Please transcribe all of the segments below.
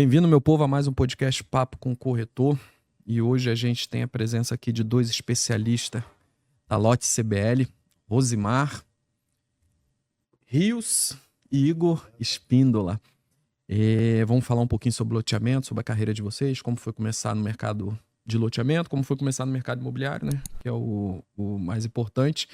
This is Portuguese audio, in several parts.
Bem-vindo, meu povo, a mais um podcast Papo com o Corretor. E hoje a gente tem a presença aqui de dois especialistas da Lote CBL, Rosimar Rios e Igor Espíndola. Vamos falar um pouquinho sobre loteamento, sobre a carreira de vocês, como foi começar no mercado de loteamento, como foi começar no mercado imobiliário, né? Que é o mais importante.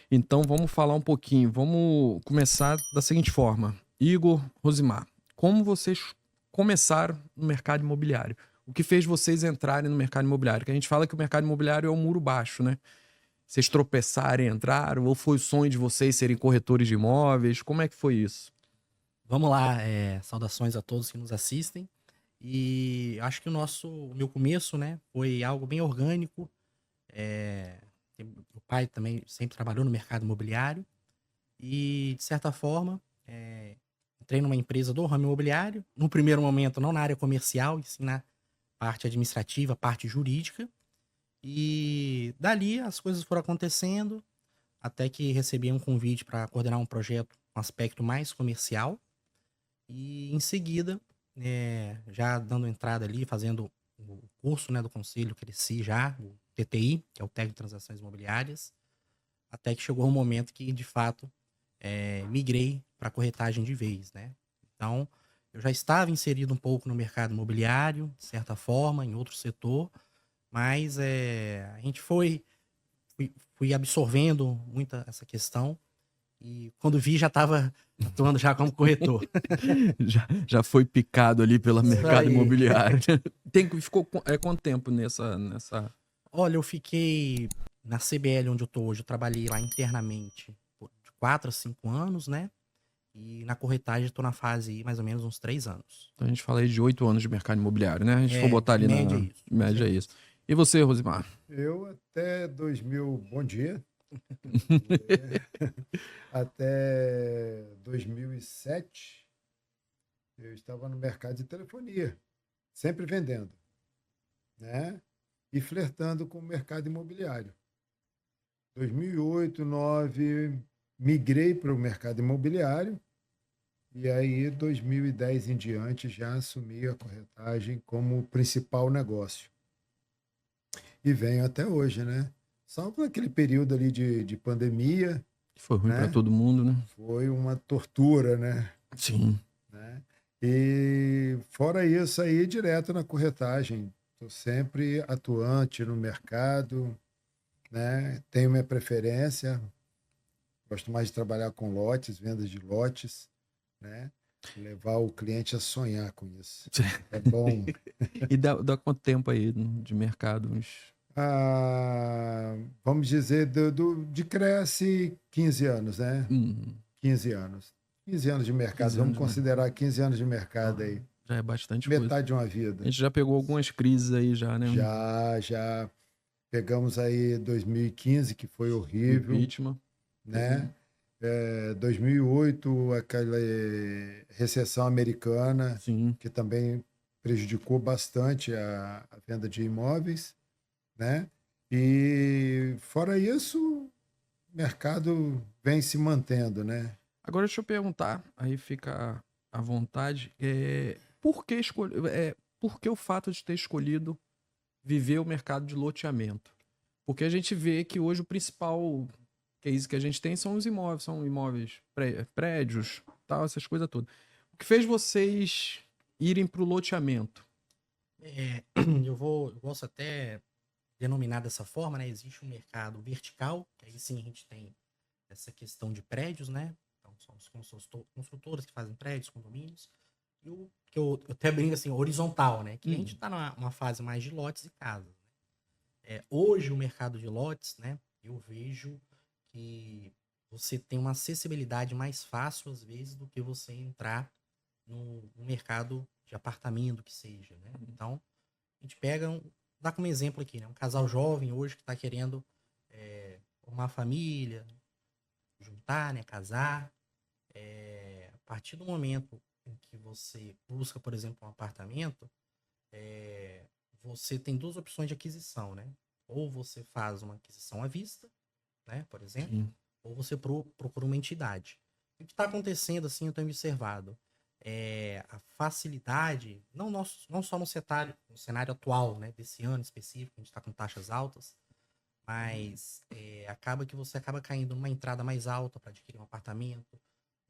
Então vamos falar um pouquinho. Vamos começar da seguinte forma. Igor, Rosimar, como vocês começaram no mercado imobiliário? O que fez vocês entrarem no mercado imobiliário? Que a gente fala que o mercado imobiliário é um muro baixo, né? Vocês tropeçaram e entraram? Ou foi o sonho de vocês serem corretores de imóveis? Como é que foi isso? Vamos lá, saudações a todos que nos assistem. E acho que o meu começo, né, foi algo bem orgânico. O pai também sempre trabalhou no mercado imobiliário e, de certa forma, entrei numa empresa do ramo imobiliário. No primeiro momento, não na área comercial, e sim na parte administrativa, parte jurídica. E dali as coisas foram acontecendo até que recebi um convite para coordenar um projeto com aspecto mais comercial. E em seguida, já dando entrada ali, fazendo o curso, né, do conselho, cresci já, o TTI, que é o Técnico de Transações Imobiliárias, até que chegou um momento que, de fato, migrei para corretagem de vez, né? Então, eu já estava inserido um pouco no mercado imobiliário, de certa forma, em outro setor, mas a gente fui absorvendo muita essa questão e quando vi já estava atuando já como corretor. Já foi picado ali pelo Isso mercado aí. imobiliário. Ficou quanto tempo nessa... Olha, eu fiquei na CBL onde eu tô hoje, eu trabalhei lá internamente de 4 a 5 anos, né? E na corretagem eu tô na fase aí mais ou menos uns 3 anos. Então a gente fala aí de 8 anos de mercado imobiliário, né? A gente for botar Em ali média é na isso, com média é isso. certeza. E você, Rosimar? Eu até 2000, bom dia. Até 2007, eu estava no mercado de telefonia, sempre vendendo, né? E flertando com o mercado imobiliário. 2008, 2009, migrei para o mercado imobiliário e aí 2010 em diante já assumi a corretagem como principal negócio. E venho até hoje, né? Salvo aquele período ali de pandemia, Foi ruim pra né? todo mundo, né? Foi uma tortura, né? Sim. Né? E fora isso aí, direto na corretagem. Estou sempre atuante no mercado, né? Tenho minha preferência, gosto mais de trabalhar com lotes, vendas de lotes, né? Levar o cliente a sonhar com isso. É bom. E dá quanto tempo aí de mercado? Vamos dizer, de Cresce 15 anos, né? Hum, 15 anos. 15 anos de mercado, 15 vamos anos, né? considerar 15 anos de mercado aí. Já é bastante coisa. Metade de uma A vida. gente já pegou algumas crises aí já, né? Já pegamos aí 2015, que foi horrível, Impeachment. né? 2008, aquela recessão americana, Sim. que também prejudicou bastante a venda de imóveis, né? E fora isso, o mercado vem se mantendo, né? Agora deixa eu perguntar, aí fica à vontade. Por que o fato de ter escolhido viver o mercado de loteamento? Porque a gente vê que hoje o principal case que a gente tem são são imóveis, prédios, tal, essas coisas todas. O que fez vocês irem para o loteamento? Eu posso até denominar dessa forma, né? Existe um mercado vertical, que aí sim a gente tem essa questão de prédios, né? Então são os construtoras que fazem prédios, condomínios. E o que eu até brinco assim, horizontal, né? Que a gente está numa fase mais de lotes e casas. Hoje o mercado de lotes, né? Eu vejo que você tem uma acessibilidade mais fácil às vezes do que você entrar no mercado de apartamento que seja, né? Então a gente dá como exemplo aqui, né? Um casal jovem hoje que está querendo formar família, juntar, né? Casar. A partir do momento em que você busca, por exemplo, um apartamento, você tem duas opções de aquisição, né? Ou você faz uma aquisição à vista, né? Por exemplo, Sim. ou você procura uma entidade. O que está acontecendo, assim, eu tenho observado. a facilidade, não só no cenário atual, né, desse ano específico, a gente está com taxas altas, mas acaba que você acaba caindo numa entrada mais alta para adquirir um apartamento.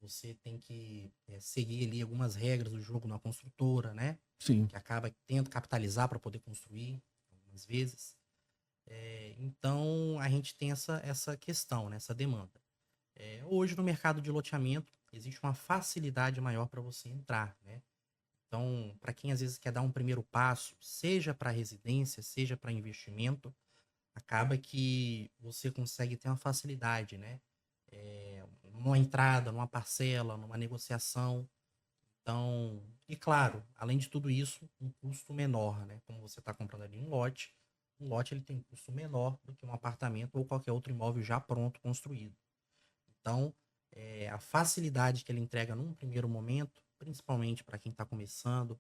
Você tem que seguir ali algumas regras do jogo na construtora, né? Sim. Que acaba tendo que capitalizar para poder construir, algumas vezes. Então, a gente tem essa questão, né? Essa demanda. Hoje, no mercado de loteamento, existe uma facilidade maior para você entrar, né? Então, para quem às vezes quer dar um primeiro passo, seja para residência, seja para investimento, acaba que você consegue ter uma facilidade, né? Numa entrada, numa parcela, numa negociação. Então, e claro, além de tudo isso, um custo menor, né? Como você está comprando ali um lote ele tem um custo menor do que um apartamento ou qualquer outro imóvel já pronto, construído. Então, a facilidade que ele entrega num primeiro momento, principalmente para quem está começando,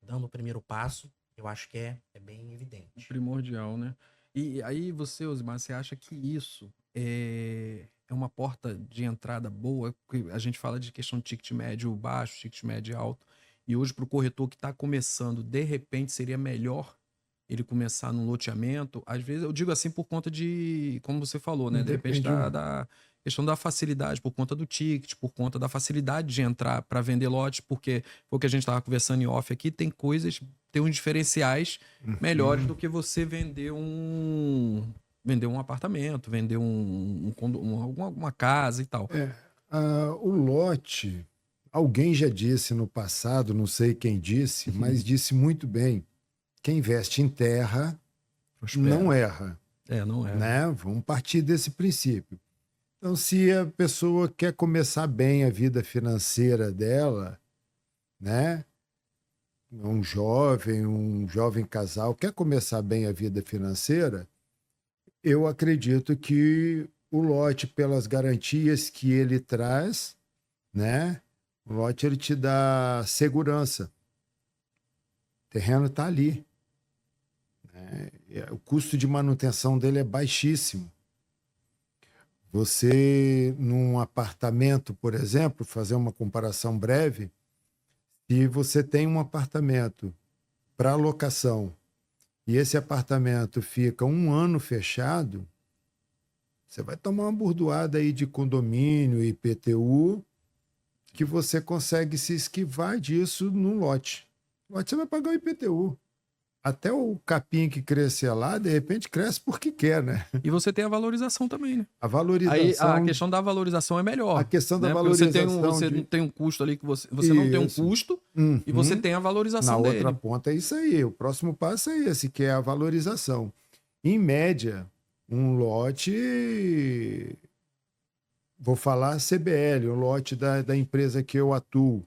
dando o primeiro passo, eu acho que é bem evidente. Primordial, né? E aí você, Osmar, você acha que isso é uma porta de entrada boa? Porque a gente fala de questão de ticket médio baixo, ticket médio alto, e hoje para o corretor que está começando, de repente seria melhor ele começar no loteamento? Às vezes, eu digo assim por conta de, como você falou, né? De repente Depende. da questão da facilidade, por conta do ticket, por conta da facilidade de entrar para vender lote, porque foi o que a gente estava conversando em off aqui, tem uns diferenciais melhores do que você vender um apartamento, vender alguma casa e tal. O lote, alguém já disse no passado, não sei quem disse, mas disse muito bem. Quem investe em terra não erra. Não erra. Né? Vamos partir desse princípio. Então, se a pessoa quer começar bem a vida financeira dela, né? Um jovem casal quer começar bem a vida financeira, eu acredito que o lote, pelas garantias que ele traz, né? O lote ele te dá segurança. O terreno está ali. Né? O custo de manutenção dele é baixíssimo. Você, num apartamento, por exemplo, fazer uma comparação breve, se você tem um apartamento para locação e esse apartamento fica 1 ano fechado, você vai tomar uma burdoada aí de condomínio e IPTU que você consegue se esquivar disso no lote. No lote você vai pagar o IPTU. Até o capim que crescer lá, de repente cresce porque quer, né? E você tem a valorização também, né? A valorização... Aí a questão da valorização é melhor. A questão da né? valorização... Você tem um custo ali que você não tem um custo e você tem a valorização dele. Na outra ponta é isso aí. O próximo passo é esse, que é a valorização. Em média, um lote... Vou falar CBL, um lote da empresa que eu atuo.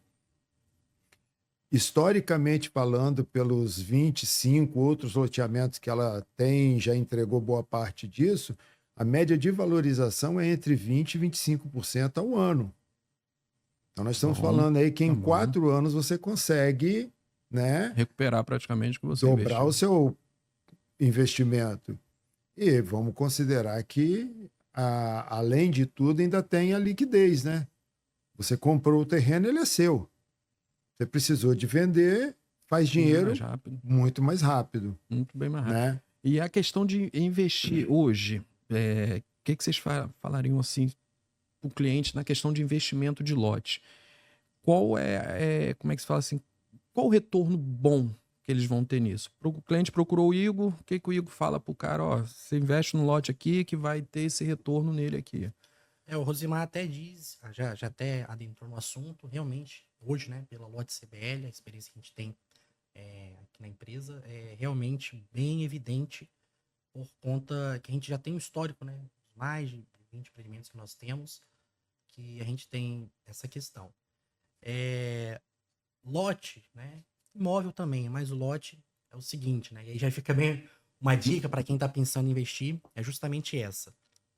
Historicamente falando, pelos 25 outros loteamentos que ela tem, já entregou boa parte disso, a média de valorização é entre 20% e 25% ao ano. Então, nós estamos falando aí que em 4 anos você consegue, né, recuperar praticamente o que você dobrar investiu. o seu investimento. E vamos considerar que, além de tudo, ainda tem a liquidez, né? Você comprou o terreno, ele é seu. Você precisou de vender, faz dinheiro muito mais rápido. Muito bem mais rápido. Né? E a questão de investir hoje, o que vocês falariam assim para o cliente na questão de investimento de lote? Qual como é que se fala assim, qual o retorno bom que eles vão ter nisso? O cliente procurou o Igor, o que o Igor fala para o cara? Ó, você investe no lote aqui que vai ter esse retorno nele aqui. O Rosimar até diz, já até adentrou no assunto, realmente, hoje, né, pela Lote CBL, a experiência que a gente tem aqui na empresa, é realmente bem evidente por conta que a gente já tem um histórico, né, mais de 20 empreendimentos que nós temos, que a gente tem essa questão. Lote, né, imóvel também, mas o lote é o seguinte, né, e aí já fica bem uma dica para quem está pensando em investir, é justamente essa.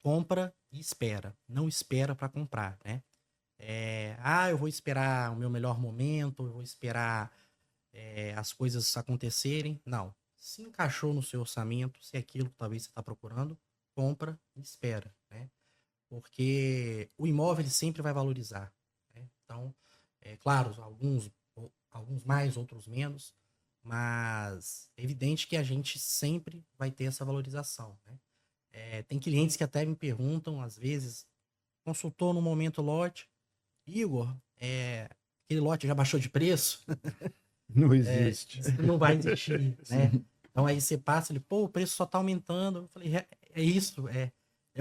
Compra e espera. Não espera para comprar, né? Eu vou esperar o meu melhor momento, eu vou esperar as coisas acontecerem. Não. Se encaixou no seu orçamento, se é aquilo que talvez você está procurando, compra e espera, né? Porque o imóvel ele sempre vai valorizar, né? Então, Claro, alguns mais, outros menos, mas é evidente que a gente sempre vai ter essa valorização, né? Tem clientes que até me perguntam, às vezes, consultou no momento lote, Igor, aquele lote já baixou de preço? Não existe. Não vai existir, né? Então aí você passa, ele, pô, o preço só tá aumentando. Eu falei, é isso, é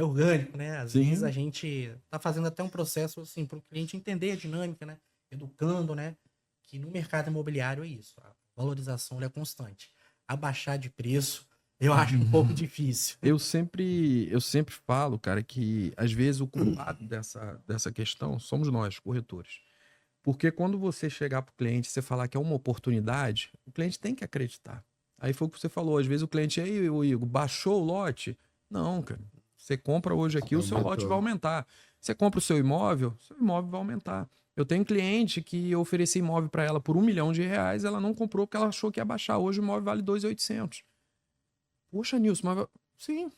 orgânico, né? Às vezes a gente tá fazendo até um processo, assim, para o cliente entender a dinâmica, né? Educando, né? Que no mercado imobiliário é isso, a valorização ela é constante. Abaixar de preço, eu acho um pouco difícil. Eu sempre falo, cara, que às vezes o culpado dessa questão somos nós, corretores. Porque quando você chegar para o cliente e você falar que é uma oportunidade, o cliente tem que acreditar. Aí foi o que você falou, às vezes o cliente, aí, Igor, baixou o lote? Não, cara. Você compra hoje aqui, o seu lote vai aumentar. Você compra o seu imóvel vai aumentar. Eu tenho cliente que eu ofereci imóvel para ela por R$1 milhão, ela não comprou porque ela achou que ia baixar. Hoje o imóvel vale 2.800. Poxa, Nilson, mas... Sim.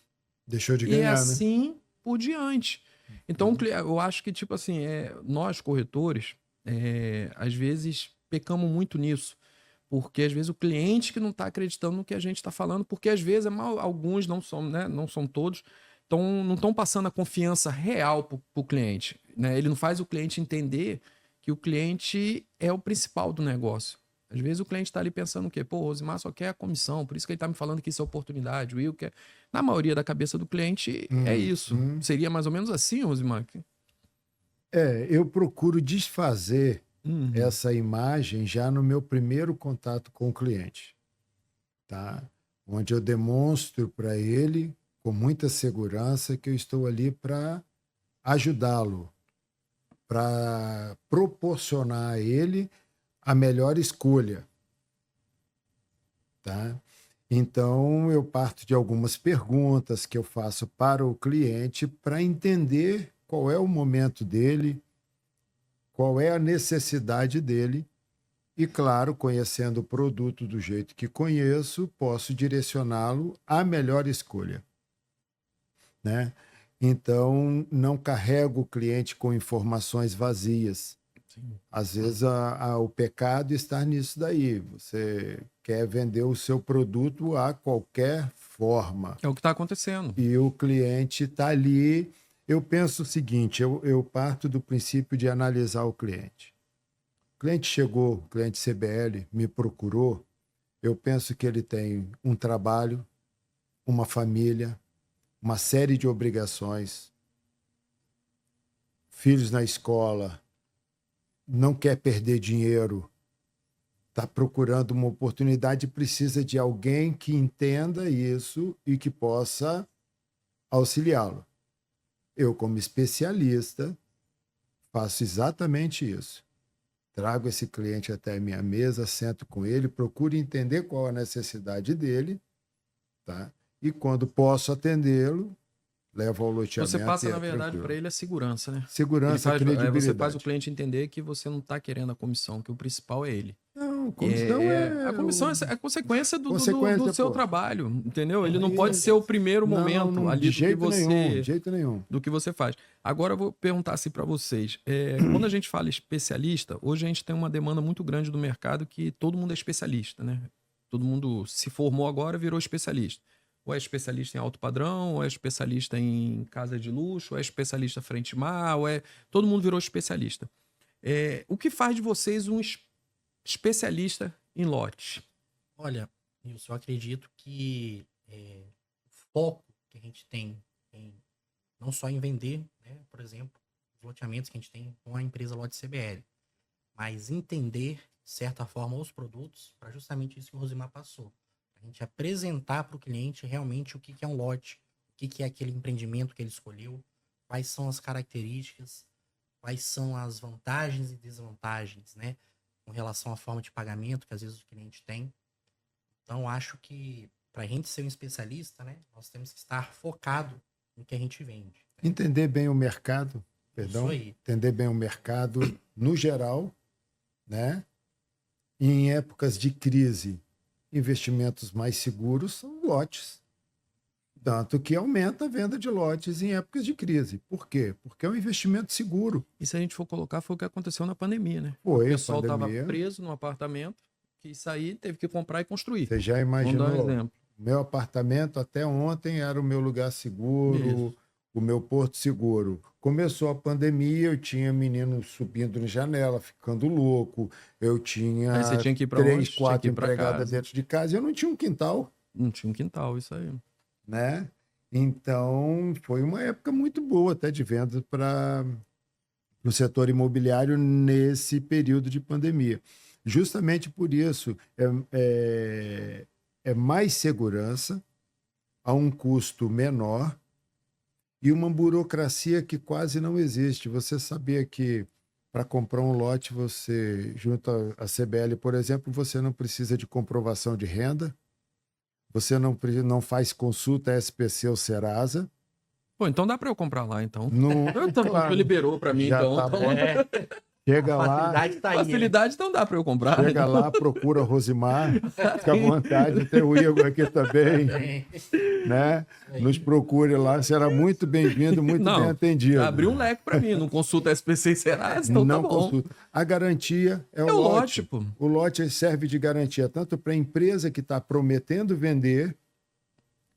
Deixou de E ganhar, é né? assim por diante. Então, eu acho que, tipo assim, nós corretores, às vezes pecamos muito nisso. Porque às vezes o cliente que não está acreditando no que a gente está falando, porque às vezes alguns não são, né? Não são todos, não estão passando a confiança real para o cliente, né? Ele não faz o cliente entender que o cliente é o principal do negócio. Às vezes o cliente está ali pensando o quê? Pô, o Rosimar só quer a comissão, por isso que ele está me falando que isso é oportunidade. O Will quer... Na maioria da cabeça do cliente é isso. Seria mais ou menos assim, Rosimar? Eu procuro desfazer essa imagem já no meu primeiro contato com o cliente, tá? Onde eu demonstro para ele, com muita segurança, que eu estou ali para ajudá-lo, para proporcionar a ele a melhor escolha, tá? Então, eu parto de algumas perguntas que eu faço para o cliente para entender qual é o momento dele, qual é a necessidade dele e, claro, conhecendo o produto do jeito que conheço, posso direcioná-lo à melhor escolha, né? Então, não carrego o cliente com informações vazias. Sim. Às vezes o pecado está nisso daí. Você quer vender o seu produto a qualquer forma. É o que está acontecendo. E o cliente está ali. Eu penso o seguinte, eu parto do princípio de analisar o cliente. O cliente chegou, o cliente CBL, me procurou, eu penso que ele tem um trabalho, uma família, uma série de obrigações, filhos na escola, não quer perder dinheiro, está procurando uma oportunidade, precisa de alguém que entenda isso e que possa auxiliá-lo. Eu, como especialista, faço exatamente isso. Trago esse cliente até a minha mesa, sento com ele, procuro entender qual a necessidade dele, tá? E quando posso atendê-lo, levo ao loteamento. Você passa, na verdade, para ele a segurança, né? Segurança, credibilidade. Você faz o cliente entender que você não está querendo a comissão, que o principal é ele. Não, comissão a comissão é a consequência do seu trabalho, entendeu? Ele não Aí, pode ser o primeiro momento não, ali de jeito nenhum. do que você faz. Agora eu vou perguntar assim para vocês. Quando a gente fala especialista, hoje a gente tem uma demanda muito grande do mercado que todo mundo é especialista, né? Todo mundo se formou agora, virou especialista. Ou é especialista em alto padrão, ou é especialista em casa de luxo, ou é especialista frente-mar, todo mundo virou especialista. O que faz de vocês um especialista em lote? Olha, Nilson, eu acredito que o foco que a gente tem não só em vender, né, por exemplo, os loteamentos que a gente tem com a empresa Lote CBL, mas entender, de certa forma, os produtos para justamente isso que o Rosimar passou. A gente apresentar para o cliente realmente o que é um lote, o que é aquele empreendimento que ele escolheu, quais são as características, quais são as vantagens e desvantagens, né? Com relação à forma de pagamento que às vezes o cliente tem. Então, acho que para a gente ser um especialista, né, nós temos que estar focado no que a gente vende. Né? Entender bem o mercado, Isso aí. entender bem o mercado no geral, né? E em épocas de crise, investimentos mais seguros são lotes. Tanto que aumenta a venda de lotes em épocas de crise. Por quê? Porque é um investimento seguro. E se a gente for colocar, foi o que aconteceu na pandemia, né? Foi O a pessoal estava pandemia. preso num apartamento, quis sair, teve que comprar e construir. Você já Vamos dar um imaginou? exemplo. Meu apartamento até ontem era o meu lugar seguro, Isso. o meu porto seguro. Começou a pandemia, eu tinha menino subindo na janela, ficando louco. Eu tinha Aí você tinha que ir pra 3, onde? Tinha que 4 ir pra empregadas casa. dentro de casa e eu não tinha um quintal, Não tinha um quintal, isso aí. né? Então, foi uma época muito boa até de venda para o setor imobiliário nesse período de pandemia. Justamente por isso, é mais segurança, a um custo menor e uma burocracia que quase não existe. Você sabia que para comprar um lote, você, junto à CBL, por exemplo, você não precisa de comprovação de renda, você não faz consulta SPC ou Serasa. Pô, então dá pra eu comprar lá, então. Não, Então, claro, liberou pra mim, já então. tá Então, bom. É, Chega a lá, facilidade tá aí, né? facilidade, então dá pra eu comprar. chega Então. lá, procura Rosimar, fica à vontade, tem o Igor aqui também, né? Nos procure lá, será muito bem-vindo, muito Não, bem atendido. abriu um leque pra mim, não consulta SPC e Serasa, então Não tá bom. consulta. A garantia é o É o lote. lote, pô. O lote serve de garantia tanto para a empresa que está prometendo vender,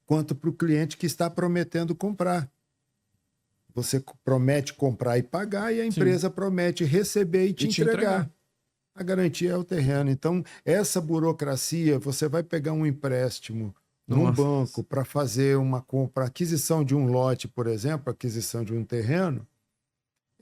quanto para o cliente que está prometendo comprar. Você promete comprar e pagar, e a empresa promete receber e te entregar. A garantia é o terreno. Então, essa burocracia, você vai pegar um empréstimo num Nossa. banco para fazer uma compra, aquisição de um lote, por exemplo, aquisição de um terreno,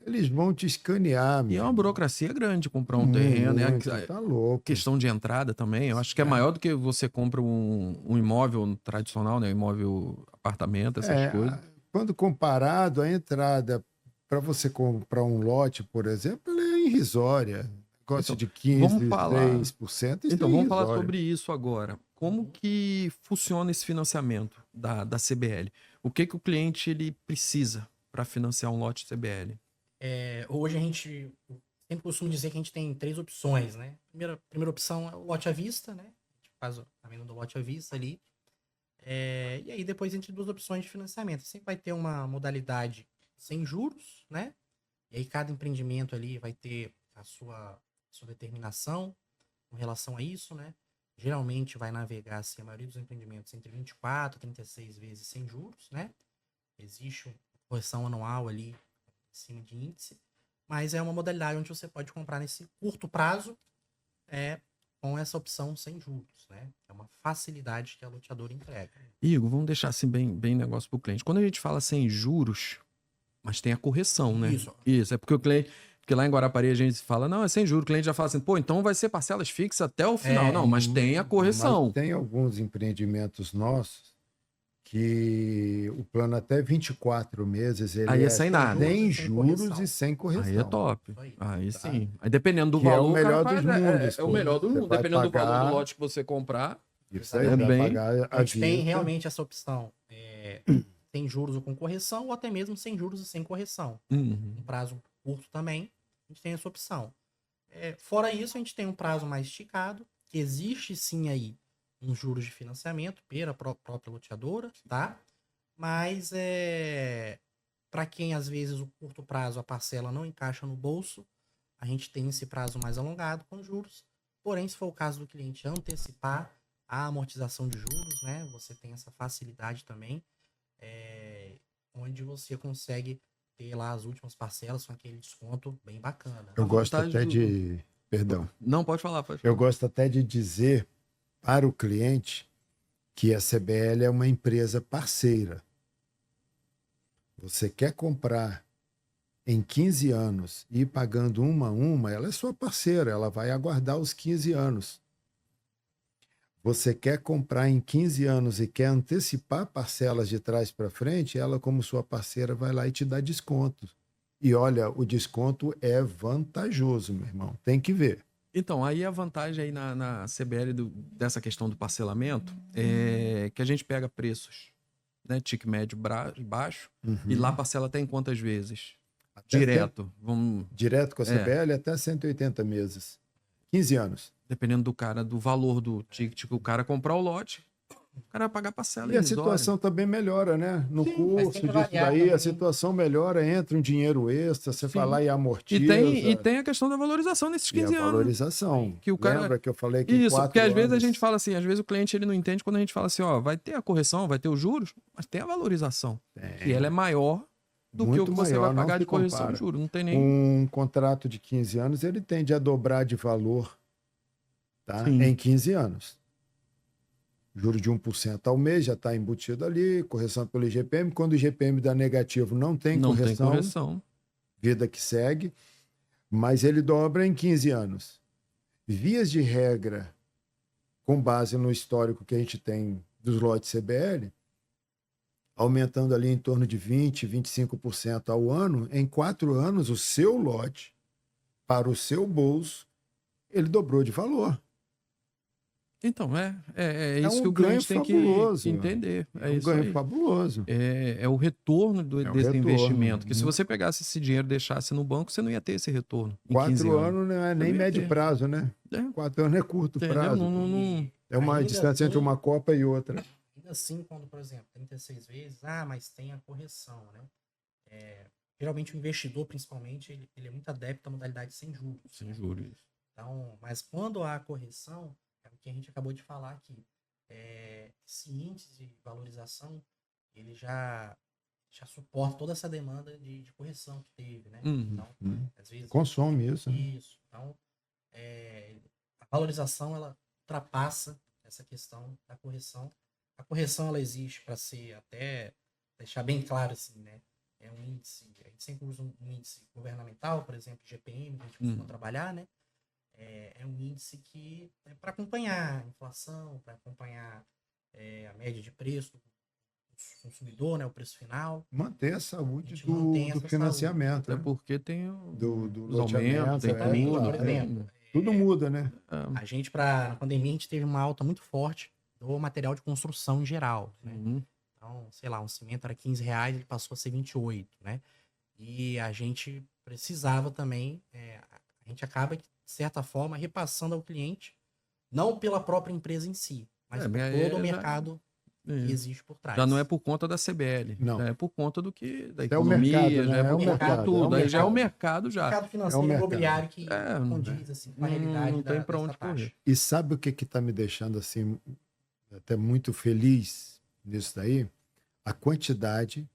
eles vão te escanear. E é uma burocracia grande comprar um Muito, terreno. tá louco. Questão de entrada também. Eu acho que é maior do que você compra um imóvel tradicional, né? Imóvel, apartamento, essas coisas. Quando comparado, a entrada para você comprar um lote, por exemplo, ela é irrisória. Negócio de 15%, vamos falar. 6%. Isso Então, é vamos falar irrisório. sobre isso agora. Como que funciona esse financiamento da CBL? O que o cliente ele precisa para financiar um lote CBL? Hoje a gente sempre costumo dizer que a gente tem 3 opções, né? Primeira opção é o lote à vista, né? A gente faz a venda do lote à vista ali. E aí depois a gente tem 2 opções de financiamento. Sempre vai ter uma modalidade sem juros, né? E aí cada empreendimento ali vai ter a sua determinação com relação a isso, né? Geralmente vai navegar, assim, a maioria dos empreendimentos entre 24 e 36 vezes sem juros, né? Existe uma correção anual ali em cima de índice, mas é uma modalidade onde você pode comprar nesse curto prazo com essa opção sem juros, né? É uma facilidade que a loteadora entrega. Igor, vamos deixar assim bem negócio para o cliente. Quando a gente fala sem juros, mas tem a correção, né? Isso, é porque o cliente... Porque lá em Guarapari a gente fala, não, é sem juros. O cliente já fala assim, pô, então vai ser parcelas fixas até o final. Não, mas tem a correção. Mas tem alguns empreendimentos nossos que o plano até 24 meses ele Aí é sem nada. sem Sem juros correção. e sem correção. Aí é top. Aí Tá. sim. Aí dependendo do Que é valor, o melhor cara, dos faz- mundos, É o pô. melhor do Você mundo. vai Dependendo do valor pagar- do lote que você comprar. Isso aí, É vai bem- pagar A gente tem vista. realmente essa opção sem juros ou com correção, ou até mesmo sem juros e sem correção. Um prazo curto também, a gente tem essa opção. Fora isso, a gente tem um prazo mais esticado, que existe sim aí uns juros de financiamento pela própria loteadora, tá? Mas para quem às vezes o curto prazo a parcela não encaixa no bolso, a gente tem esse prazo mais alongado com juros. Porém, se for o caso do cliente antecipar a amortização de juros, né? Você tem essa facilidade também, onde você consegue ter lá as últimas parcelas com aquele desconto bem bacana. Eu A gosto vantagem até do- de... Perdão. Não, pode falar. Eu gosto até de dizer para o cliente que a CBL é uma empresa parceira. Você quer comprar em 15 anos e ir pagando uma a uma, ela é sua parceira, ela vai aguardar os 15 anos. Você quer comprar em 15 anos e quer antecipar parcelas de trás para frente, ela, como sua parceira, vai lá e te dá desconto. E olha, o desconto é vantajoso, meu irmão. Tem que ver. Então, aí a vantagem aí na CBL dessa questão do parcelamento é que a gente pega preços, né? Tique médio baixo, e lá parcela até em quantas vezes? Até Direto. Vamos, Direto com a CBL até 180 meses. 15 anos. dependendo do cara, do valor do ticket que o cara comprar o lote, O cara vai pagar parcela E a irrisória. situação também melhora, né? No Sim, vai curso sempre disso variar daí, a também. situação melhora, entra um dinheiro extra, você Sim. vai lá e E amortiza. tem a questão da valorização nesses E a 15 anos. valorização. Que o cara... Lembra que eu falei que em Isso, 4 porque às vezes a anos... gente fala assim, às vezes o cliente ele não entende quando a gente fala assim, ó, vai ter a correção, vai ter os juros, mas tem a valorização. E ela é maior do que o Muito que você maior, vai não pagar se de correção compara. de juros. Não tem nem... Um contrato de 15 anos, ele tende a dobrar de valor, tá? Sim. Em 15 anos. Juro de 1% ao mês já está embutido ali, correção pelo IGPM. Quando o IGPM dá negativo, não tem Não tem correção, correção. vida que segue, mas ele dobra em 15 anos. Vias de regra, com base no histórico que a gente tem dos lotes CBL, aumentando ali em torno de 20%, 25% ao ano, em 4 anos, o seu lote, para o seu bolso, ele dobrou de valor. Então, é É isso um que o ganho cliente tem que fabuloso. entender. É É um isso ganho aí. fabuloso. É o retorno É o desse retorno. investimento. Que se você pegasse esse dinheiro e deixasse no banco, você não ia ter esse retorno em 15 4 anos. anos não é Você nem não ia médio ter. prazo, né? É, 4 anos é curto entendeu? prazo. É uma Ainda distância entre assim- uma Copa e outra. Ainda assim, quando, por exemplo, 36 vezes, mas tem a correção, né? Geralmente o investidor, principalmente, ele é muito adepto à modalidade sem juros. sem juros. Então, mas quando há a correção, é o que a gente acabou de falar aqui. Esse índice de valorização, ele já suporta toda essa demanda de correção que teve, né? Uhum. Então, às vezes... Consome isso, né? Isso. Então, a valorização, ela ultrapassa essa questão da correção. A correção, ela existe para ser, até deixar bem claro assim, né? É um índice, a gente sempre usa um índice governamental, por exemplo, GPM, que a gente costuma trabalhar, né? É um índice que é para acompanhar a inflação, para acompanhar a média de preço do consumidor, né? O preço final. Manter a A saúde gente mantém do essa financiamento. Até né? porque tem Do os aumentos, tem loteamento, tudo. por tem- exemplo, Tudo muda, né? a gente, na pandemia, a gente teve uma alta muito forte do material de construção em geral, né? Uhum. Então, sei lá, um cimento era R$15, ele passou a ser 28, né? E a gente precisava também, a gente acaba, de certa forma, repassando ao cliente, não pela própria empresa em si, mas por mas todo o já- mercado que Isso. existe por trás. Já não é por conta da CBL. Não. Já é por conta do que da É o economia, mercado, já né? é É por o conta mercado, de tudo. é o Aí já é o mercado. mercado já. mercado financeiro mercado. imobiliário que É, condiz assim, com a realidade não tem pra dessa onde taxa. correr. E sabe o que está me deixando assim até muito feliz nisso daí? A quantidade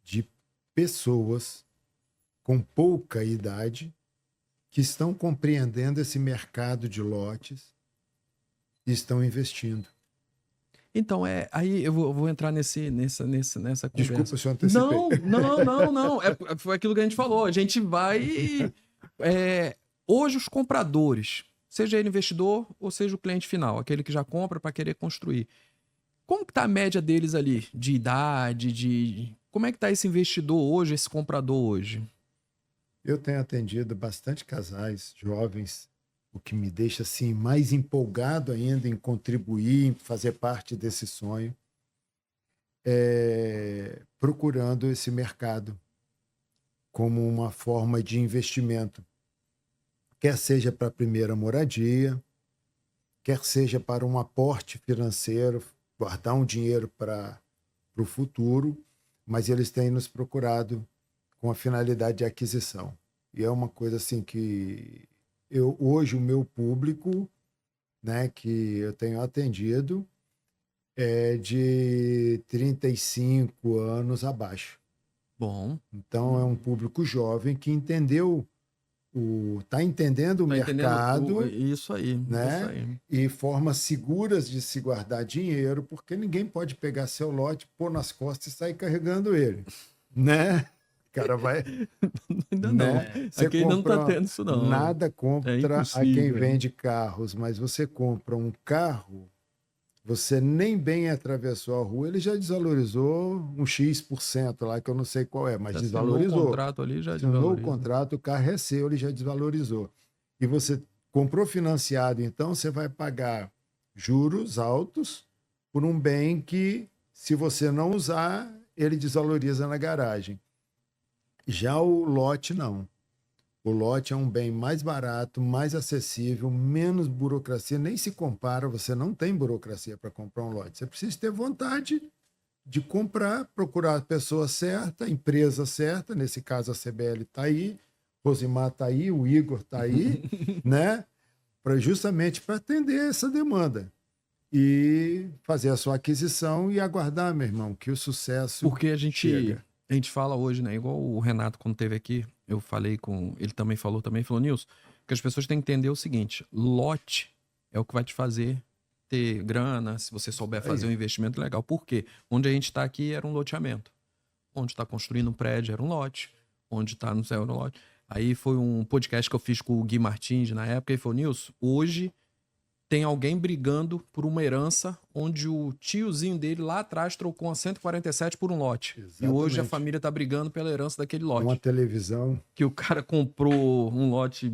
de pessoas com pouca idade que estão compreendendo esse mercado de lotes e estão investindo. Então, aí eu vou entrar nessa conversa. Desculpa se eu antecipei. Não. Foi aquilo que a gente falou. A gente vai. Hoje, os compradores, seja ele investidor ou seja o cliente final, aquele que já compra para querer construir. Como que tá a média deles ali? De idade, como é que tá esse investidor hoje, esse comprador hoje? Eu tenho atendido bastante casais jovens, o que me deixa assim mais empolgado ainda em contribuir, em fazer parte desse sonho, procurando esse mercado como uma forma de investimento, quer seja para a primeira moradia, quer seja para um aporte financeiro, guardar um dinheiro para o futuro, mas eles têm nos procurado com a finalidade de aquisição. E é uma coisa assim que hoje o meu público, né, que eu tenho atendido, é de 35 anos abaixo. Bom. Então é um público jovem que entendeu está entendendo o mercado, isso aí, né? Isso aí. E formas seguras de se guardar dinheiro, porque ninguém pode pegar seu lote, pôr nas costas e sair carregando ele, né? O cara vai... Ainda né? não. Você Aqui não compra, tá tendo isso, não. nada contra a quem impossível. vende carros, mas você compra um carro, você nem bem atravessou a rua, ele já desvalorizou um X% lá, que eu não sei qual é, mas desvalorizou. O contrato ali já Assinou desvaloriza. o contrato, o carro é seu, ele já desvalorizou. E você comprou financiado, então você vai pagar juros altos por um bem que, se você não usar, ele desvaloriza na garagem. Já o lote, não. O lote é um bem mais barato, mais acessível, menos burocracia, nem se compara, você não tem burocracia para comprar um lote. Você precisa ter vontade de comprar, procurar a pessoa certa, a empresa certa, nesse caso a CBL está aí, Rosimar está aí, o Igor está aí, né? Justamente para atender essa demanda e fazer a sua aquisição e aguardar, meu irmão, que o sucesso Porque a chega. gente fala hoje, né? Igual o Renato, quando esteve aqui, eu falei com. Ele também falou, Nilson, que as pessoas têm que entender o seguinte: lote é o que vai te fazer ter grana, se você souber fazer um investimento legal. Por quê? Onde a gente está aqui era um loteamento. Onde está construindo um prédio era um lote. Onde está no céu era um lote. Aí foi um podcast que eu fiz com o Gui Martins na época e falou: Nilson, hoje tem alguém brigando por uma herança onde o tiozinho dele lá atrás trocou uma 147 por um lote. Exatamente. E hoje a família tá brigando pela herança daquele lote. Uma televisão. Que o cara comprou um lote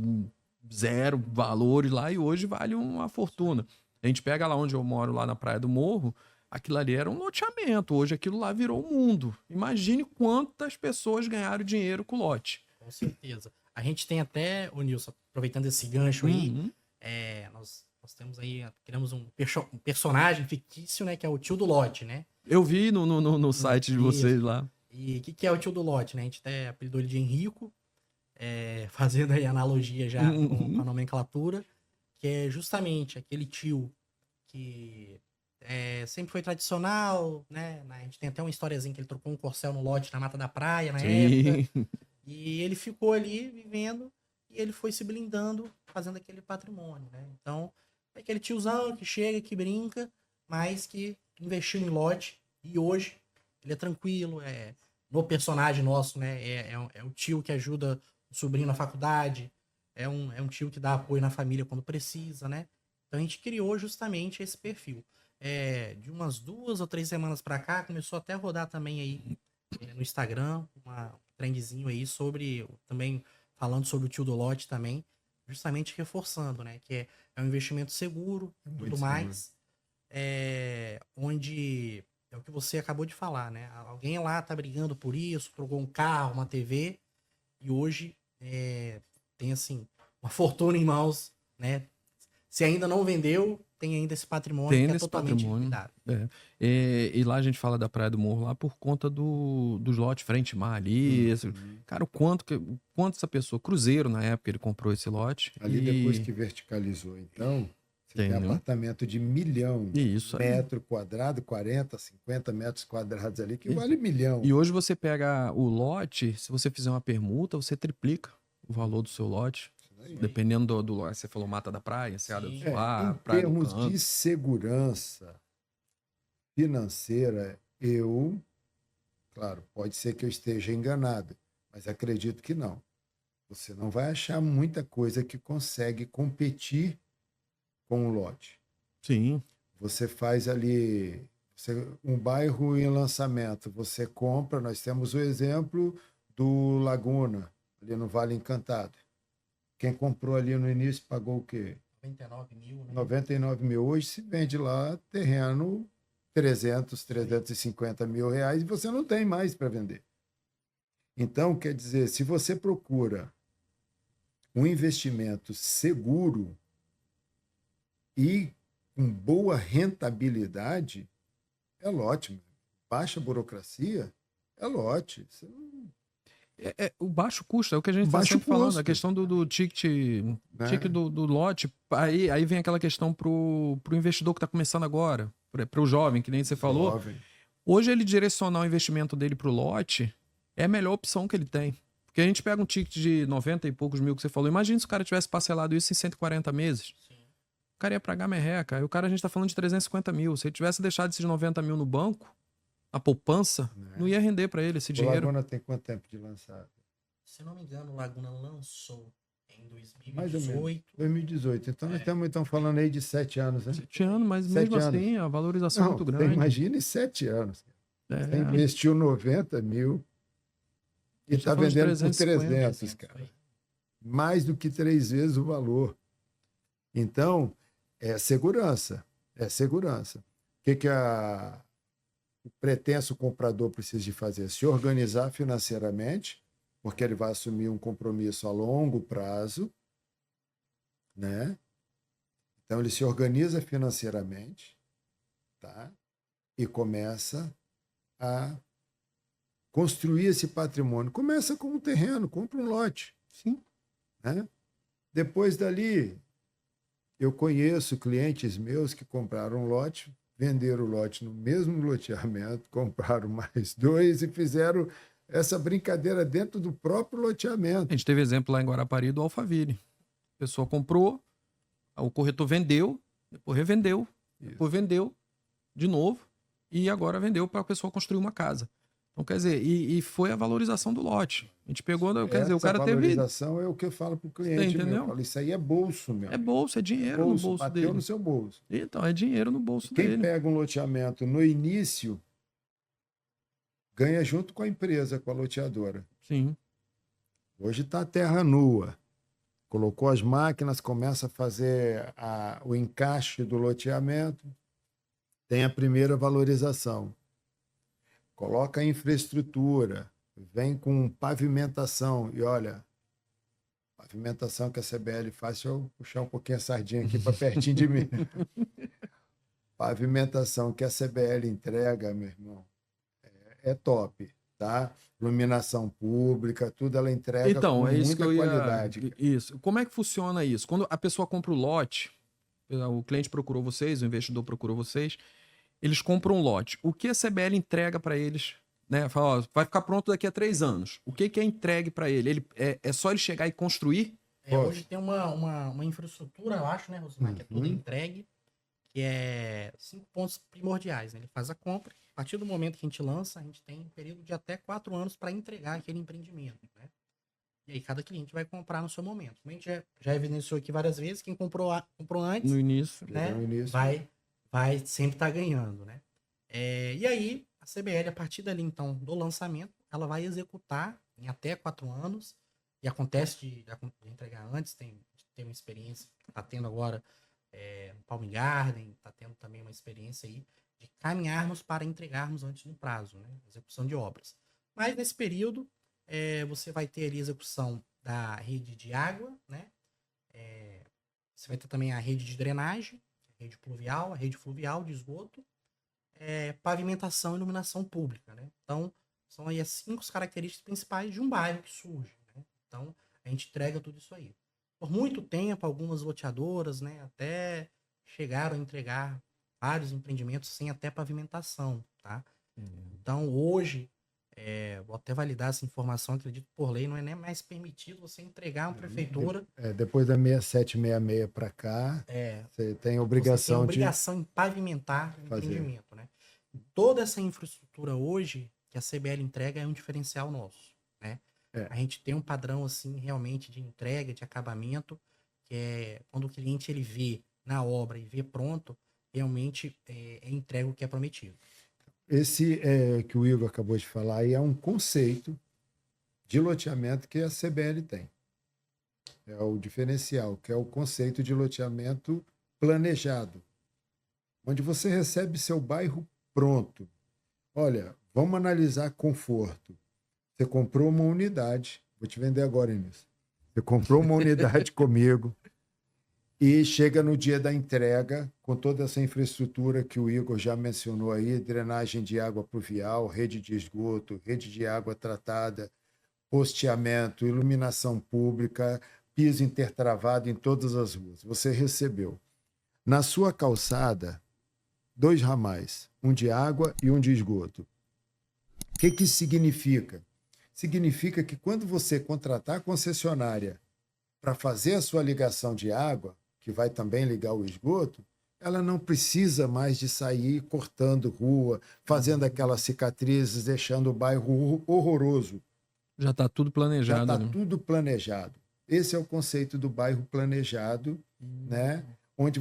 zero valores lá e hoje vale uma fortuna. A gente pega lá onde eu moro, lá na Praia do Morro, aquilo ali era um loteamento. Hoje aquilo lá virou um mundo. Imagine quantas pessoas ganharam dinheiro com o lote. Com certeza. A gente tem até, o Nilson, aproveitando esse gancho aí, nós temos aí, criamos um personagem fictício, né, que é o tio do lote, né? Eu vi no site de vocês lá. E o que é o tio do lote, né? A gente até apelidou ele de Henrico, fazendo aí analogia já com a nomenclatura, que é justamente aquele tio que sempre foi tradicional, né? A gente tem até uma historiazinha que ele trocou um corcel no lote na Mata da Praia, na época. E ele ficou ali vivendo e ele foi se blindando, fazendo aquele patrimônio, né? Então, é aquele tiozão que chega, que brinca, mas que investiu em lote e hoje ele é tranquilo, no personagem nosso, né? É o tio que ajuda o sobrinho na faculdade, é um tio que dá apoio na família quando precisa, né? Então a gente criou justamente esse perfil. De umas 2 ou 3 semanas pra cá, começou até a rodar também aí no Instagram, um trendzinho aí também falando sobre o tio do lote também, justamente reforçando, né? Que é um investimento seguro e tudo mais, onde é o que você acabou de falar, né? Alguém lá tá brigando por isso, trocou um carro, uma TV, e hoje tem, assim, uma fortuna em mãos, né? Se ainda não vendeu, tem ainda esse patrimônio que é totalmente liquidado. E lá a gente fala da Praia do Morro lá por conta dos lotes frente-mar ali. Cara, o quanto essa pessoa... Cruzeiro, na época, ele comprou esse lote. Ali depois que verticalizou, então... Você tem apartamento de 1 milhão metro quadrado, 40, 50 metros quadrados ali, que vale 1 milhão. E hoje você pega o lote, se você fizer uma permuta, você triplica o valor do seu lote. Dependendo do lote. Você falou Mata da Praia, Enseada do Suá, Praia do Canto. Em termos de segurança financeira, claro, pode ser que eu esteja enganado, mas acredito que não. Você não vai achar muita coisa que consegue competir com o lote. Sim. Você faz ali um bairro em lançamento, você compra, nós temos o exemplo do Laguna, ali no Vale Encantado. Quem comprou ali no início pagou o quê? 99 mil, né? 99 mil. Hoje se vende lá terreno 300, 350 mil reais e você não tem mais para vender. Então, quer dizer, se você procura um investimento seguro e com boa rentabilidade, é lote. Baixa burocracia, é lote. Você não... o baixo custo, é o que a gente está sempre falando, a questão do ticket, do lote, aí vem aquela questão pro investidor que está começando agora, para o jovem, que nem você falou. Hoje ele direcionar o investimento dele pro lote é a melhor opção que ele tem. Porque a gente pega um ticket de 90 e poucos mil que você falou, imagina se o cara tivesse parcelado isso em 140 meses. Sim. O cara ia pagar merreca, aí o cara a gente tá falando de 350 mil. Se ele tivesse deixado esses 90 mil no banco, a poupança, não ia render para ele esse dinheiro. O Laguna tem quanto tempo de lançado? Se não me engano, o Laguna lançou em 2018. Mais ou menos. 2018. Então nós estamos falando aí de 7 anos, né? 7 anos, mas mesmo assim a valorização é muito grande. Imagine 7 anos. Você investiu 90 mil e está vendendo por 300, cara. Mais do que 3 vezes o valor. Então, é segurança. É segurança. O que o pretenso comprador precisa de fazer? Se organizar financeiramente porque ele vai assumir um compromisso a longo prazo, né? Então ele se organiza financeiramente, tá? E começa a construir esse patrimônio. Começa com um terreno, compra um lote. Sim. Né? Depois dali, eu conheço clientes meus que compraram um lote, venderam o lote no mesmo loteamento, compraram mais 2 e fizeram essa brincadeira dentro do próprio loteamento. A gente teve exemplo lá em Guarapari do Alphaville. A pessoa comprou, o corretor vendeu, depois revendeu, depois vendeu de novo e agora vendeu para a pessoa construir uma casa. Então, quer dizer, e foi a valorização do lote. A gente pegou, quer dizer, o cara teve... valorização é o que eu falo para o cliente meu. Eu falo, isso aí é bolso, meu. É bolso, é dinheiro no bolso bateu dele. no seu bolso. Então, é dinheiro no bolso dele. Quem pega um loteamento no início ganha junto com a empresa, com a loteadora. Sim. Hoje está a terra nua. Colocou as máquinas, começa a fazer o encaixe do loteamento, tem a primeira valorização. Coloca a infraestrutura, vem com pavimentação. E olha, pavimentação que a CBL faz, deixa eu puxar um pouquinho a sardinha aqui para pertinho de mim. Pavimentação que a CBL entrega, meu irmão, é top, tá? Iluminação pública, tudo ela entrega então, com é isso muita que eu ia... qualidade. Isso. Como é que funciona isso? Quando a pessoa compra o lote, o cliente procurou vocês, o investidor procurou vocês, eles compram um lote. O que a CBL entrega para eles? Né? Fala, ó, vai ficar pronto daqui a 3 anos. O que é entregue para ele? É só ele chegar e construir? Hoje tem uma infraestrutura, eu acho, né, Rosimar, que é toda entregue, que é 5 pontos primordiais. Né? Ele faz a compra, a partir do momento que a gente lança, a gente tem um período de até 4 anos para entregar aquele empreendimento. Né? E aí cada cliente vai comprar no seu momento. Como a gente já evidenciou aqui várias vezes, quem comprou antes, no início, né, vai sempre estar ganhando. Né? E aí, a CBL, a partir dali, então, do lançamento, ela vai executar em até 4 anos, e acontece de entregar antes, tem uma experiência, está tendo agora no Palm Garden, está tendo também uma experiência aí de caminharmos para entregarmos antes do prazo, né? Execução de obras. Mas nesse período, você vai ter ali a execução da rede de água, né? Você vai ter também a rede de drenagem, a rede pluvial, a rede fluvial de esgoto, pavimentação e iluminação pública, né? Então, são aí as 5 características principais de um bairro que surge, né? Então, a gente entrega tudo isso aí. Por muito tempo, algumas loteadoras, né, até chegaram a entregar vários empreendimentos sem até pavimentação, tá? Então, hoje, vou até validar essa informação, acredito que por lei não é nem mais permitido você entregar uma prefeitura... Depois da 6766 para cá, você tem obrigação em pavimentar o empreendimento, né? Toda essa infraestrutura hoje que a CBL entrega é um diferencial nosso, né? A gente tem um padrão, assim, realmente de entrega, de acabamento, que é quando o cliente ele vê na obra e vê pronto, realmente entrega o que é prometido. Esse que o Igor acabou de falar aí é um conceito de loteamento que a CBL tem. É o diferencial, que é o conceito de loteamento planejado, onde você recebe seu bairro pronto. Olha, vamos analisar conforto. Você comprou uma unidade, vou te vender agora, Inês. Você comprou uma unidade comigo e chega no dia da entrega com toda essa infraestrutura que o Igor já mencionou aí, drenagem de água pluvial, rede de esgoto, rede de água tratada, posteamento, iluminação pública, piso intertravado em todas as ruas. Você recebeu. Na sua calçada, 2 ramais, um de água e um de esgoto. O que isso significa? Significa que quando você contratar a concessionária para fazer a sua ligação de água, que vai também ligar o esgoto, ela não precisa mais de sair cortando rua, fazendo aquelas cicatrizes, deixando o bairro horroroso. Já está tudo planejado. Já está tudo planejado. Esse é o conceito do bairro planejado, né? Onde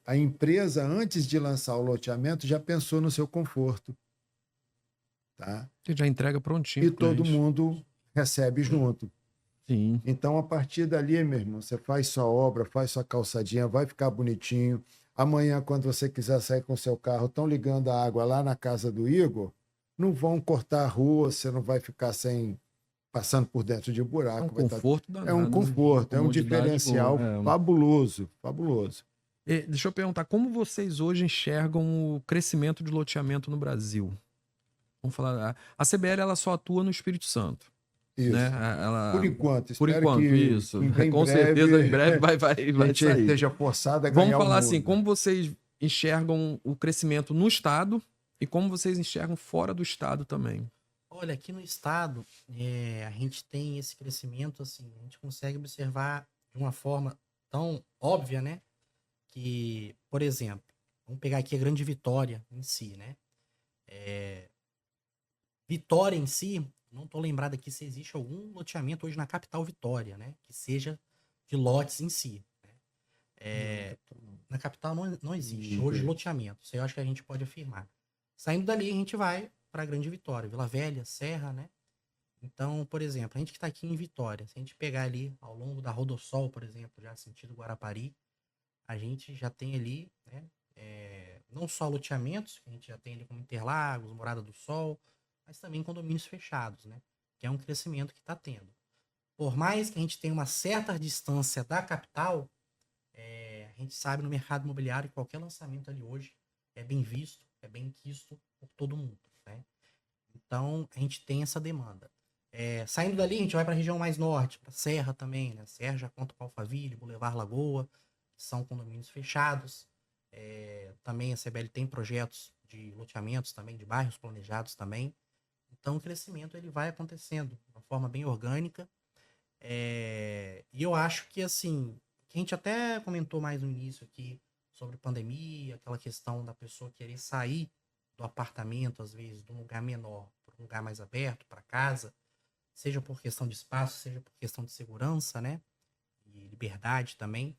a empresa, antes de lançar o loteamento, já pensou no seu conforto. Tá? Você já entrega prontinho. E todo mundo recebe junto. Sim. Então, a partir dali, meu irmão, você faz sua obra, faz sua calçadinha, vai ficar bonitinho. Amanhã, quando você quiser sair com o seu carro, estão ligando a água lá na casa do Igor, não vão cortar a rua, você não vai ficar sem passando por dentro de É um buraco. conforto É danado. um né? conforto, é um Comodidade diferencial boa. fabuloso, fabuloso. Deixa eu perguntar, como vocês hoje enxergam o crescimento de loteamento no Brasil? Vamos falar, a CBL ela só atua no Espírito Santo, Isso. né? Por enquanto, Por espero enquanto, que isso. em Com breve certeza, em breve vai a gente sair. esteja forçado a Vamos ganhar o falar mundo. assim, como vocês enxergam o crescimento no estado e como vocês enxergam fora do estado também? Olha, aqui no estado, a gente tem esse crescimento, assim, a gente consegue observar de uma forma tão óbvia, né? Que, por exemplo, vamos pegar aqui a Grande Vitória em si, né? Vitória em si, não tô lembrado aqui se existe algum loteamento hoje na capital Vitória, né? Que seja de lotes em si. Né? Na capital não existe hoje loteamento, isso aí eu acho que a gente pode afirmar. Saindo dali, a gente vai para Grande Vitória, Vila Velha, Serra, né? Então, por exemplo, a gente que está aqui em Vitória, se a gente pegar ali ao longo da Rodossol, por exemplo, já sentido Guarapari, a gente já tem ali, né? Não só loteamentos, que a gente já tem ali como Interlagos, Morada do Sol, mas também condomínios fechados, né? Que é um crescimento que está tendo. Por mais que a gente tenha uma certa distância da capital, a gente sabe no mercado imobiliário que qualquer lançamento ali hoje é bem visto, é bem quisto por todo mundo, né? Então, a gente tem essa demanda. Saindo dali, a gente vai para a região mais norte, para Serra também, né? Serra já conta com Alphaville, Boulevard Lagoa, que são condomínios fechados. Também a CBL tem projetos de loteamentos também, de bairros planejados também. Então, o crescimento ele vai acontecendo de uma forma bem orgânica. E eu acho que, assim, que a gente até comentou mais no início aqui sobre pandemia, aquela questão da pessoa querer sair do apartamento, às vezes, de um lugar menor para um lugar mais aberto, para casa, seja por questão de espaço, seja por questão de segurança, né? E liberdade também.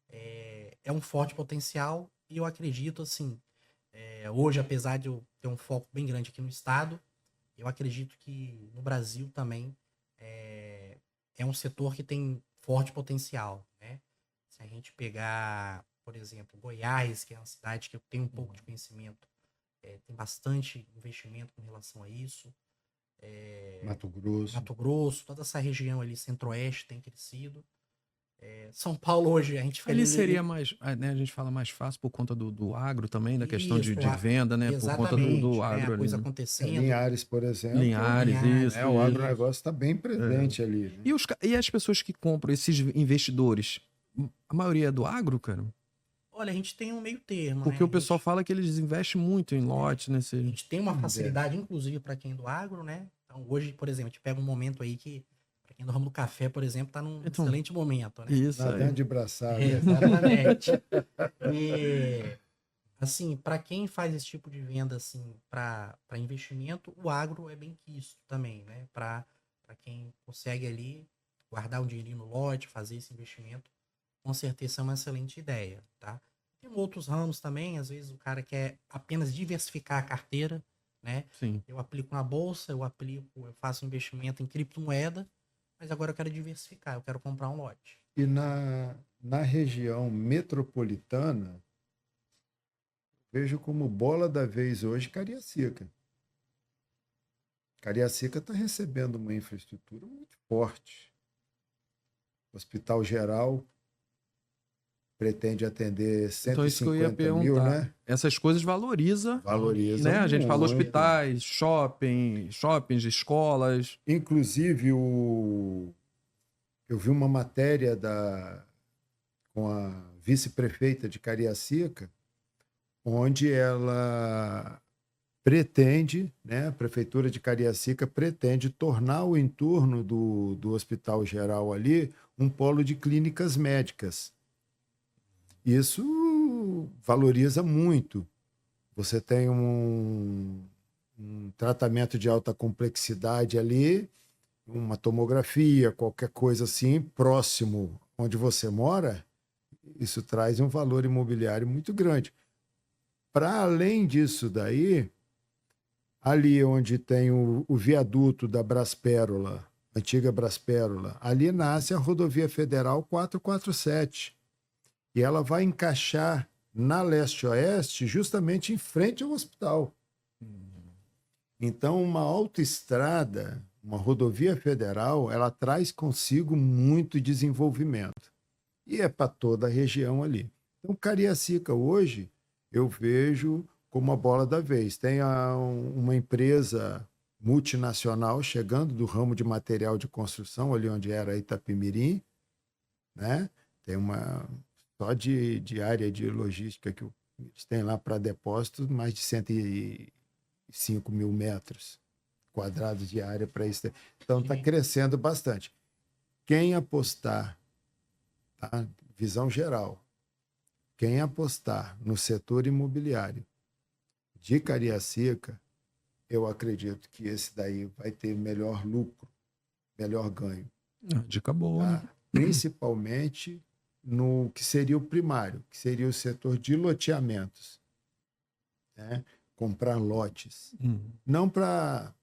É um forte potencial e eu acredito, assim, hoje, apesar de eu ter um foco bem grande aqui no estado, eu acredito que no Brasil também é um setor que tem forte potencial, né? Se a gente pegar, por exemplo, Goiás, que é uma cidade que eu tenho um pouco de conhecimento, tem bastante investimento com relação a isso. Mato Grosso, toda essa região ali, centro-oeste, tem crescido. São Paulo hoje, a gente Ele seria mais, né, a gente fala mais fácil por conta do agro também, da questão de Isso, venda, né? Por conta do exatamente, né? agro A ali, coisa né? acontecendo. Linhares, por exemplo. Linhares, isso. O agronegócio está bem presente ali. Né? E as pessoas que compram, esses investidores, a maioria é do agro, cara? Olha, a gente tem um meio termo, Porque né? o pessoal fala que eles investem muito em lote, A nesse... gente tem uma facilidade, inclusive, para quem é do agro, né? Então, hoje, por exemplo, a gente pega um momento aí que, para quem é do ramo do café, por exemplo, tá num excelente momento, né? Isso aí. Nadando de braçada. Exatamente. E, assim, para quem faz esse tipo de venda, assim, para investimento, o agro é bem quisto também, né? Para quem consegue ali guardar um dinheirinho no lote, fazer esse investimento, com certeza é uma excelente ideia, tá? Tem outros ramos também, às vezes o cara quer apenas diversificar a carteira, né? Sim. Eu aplico na bolsa, eu faço investimento em criptomoeda, mas agora eu quero diversificar, eu quero comprar um lote. E na região metropolitana, vejo como bola da vez hoje Cariacica. Cariacica está recebendo uma infraestrutura muito forte. O Hospital Geral pretende atender 150 Então, isso que eu ia perguntar. mil, né? Essas coisas valoriza, Valoriza né? A gente falou muito. hospitais, shoppings, escolas. Inclusive, eu vi uma matéria com a vice-prefeita de Cariacica, onde ela pretende, né, a prefeitura de Cariacica pretende tornar o entorno do Hospital Geral ali um polo de clínicas médicas. Isso valoriza muito. Você tem um tratamento de alta complexidade ali, uma tomografia, qualquer coisa assim, próximo onde você mora, isso traz um valor imobiliário muito grande. Para além disso daí, ali onde tem o viaduto da Braspérola, antiga Braspérola, ali nasce a Rodovia Federal 447. E ela vai encaixar na leste-oeste justamente em frente ao hospital. Então, uma autoestrada uma rodovia federal, ela traz consigo muito desenvolvimento. E é para toda a região ali. Então, Cariacica hoje, eu vejo como a bola da vez. Tem uma empresa multinacional chegando do ramo de material de construção, ali onde era Itapemirim, né? Tem uma só de área de logística que eles têm lá para depósitos, mais de 105 mil metros quadrados de área para isso. Então, está crescendo bastante. Quem apostar, tá? Visão geral, quem apostar no setor imobiliário de Cariacica, eu acredito que esse daí vai ter melhor lucro, melhor ganho. Dica boa, Tá? né? Principalmente no que seria o primário, que seria o setor de loteamentos. Né? Comprar lotes. Não para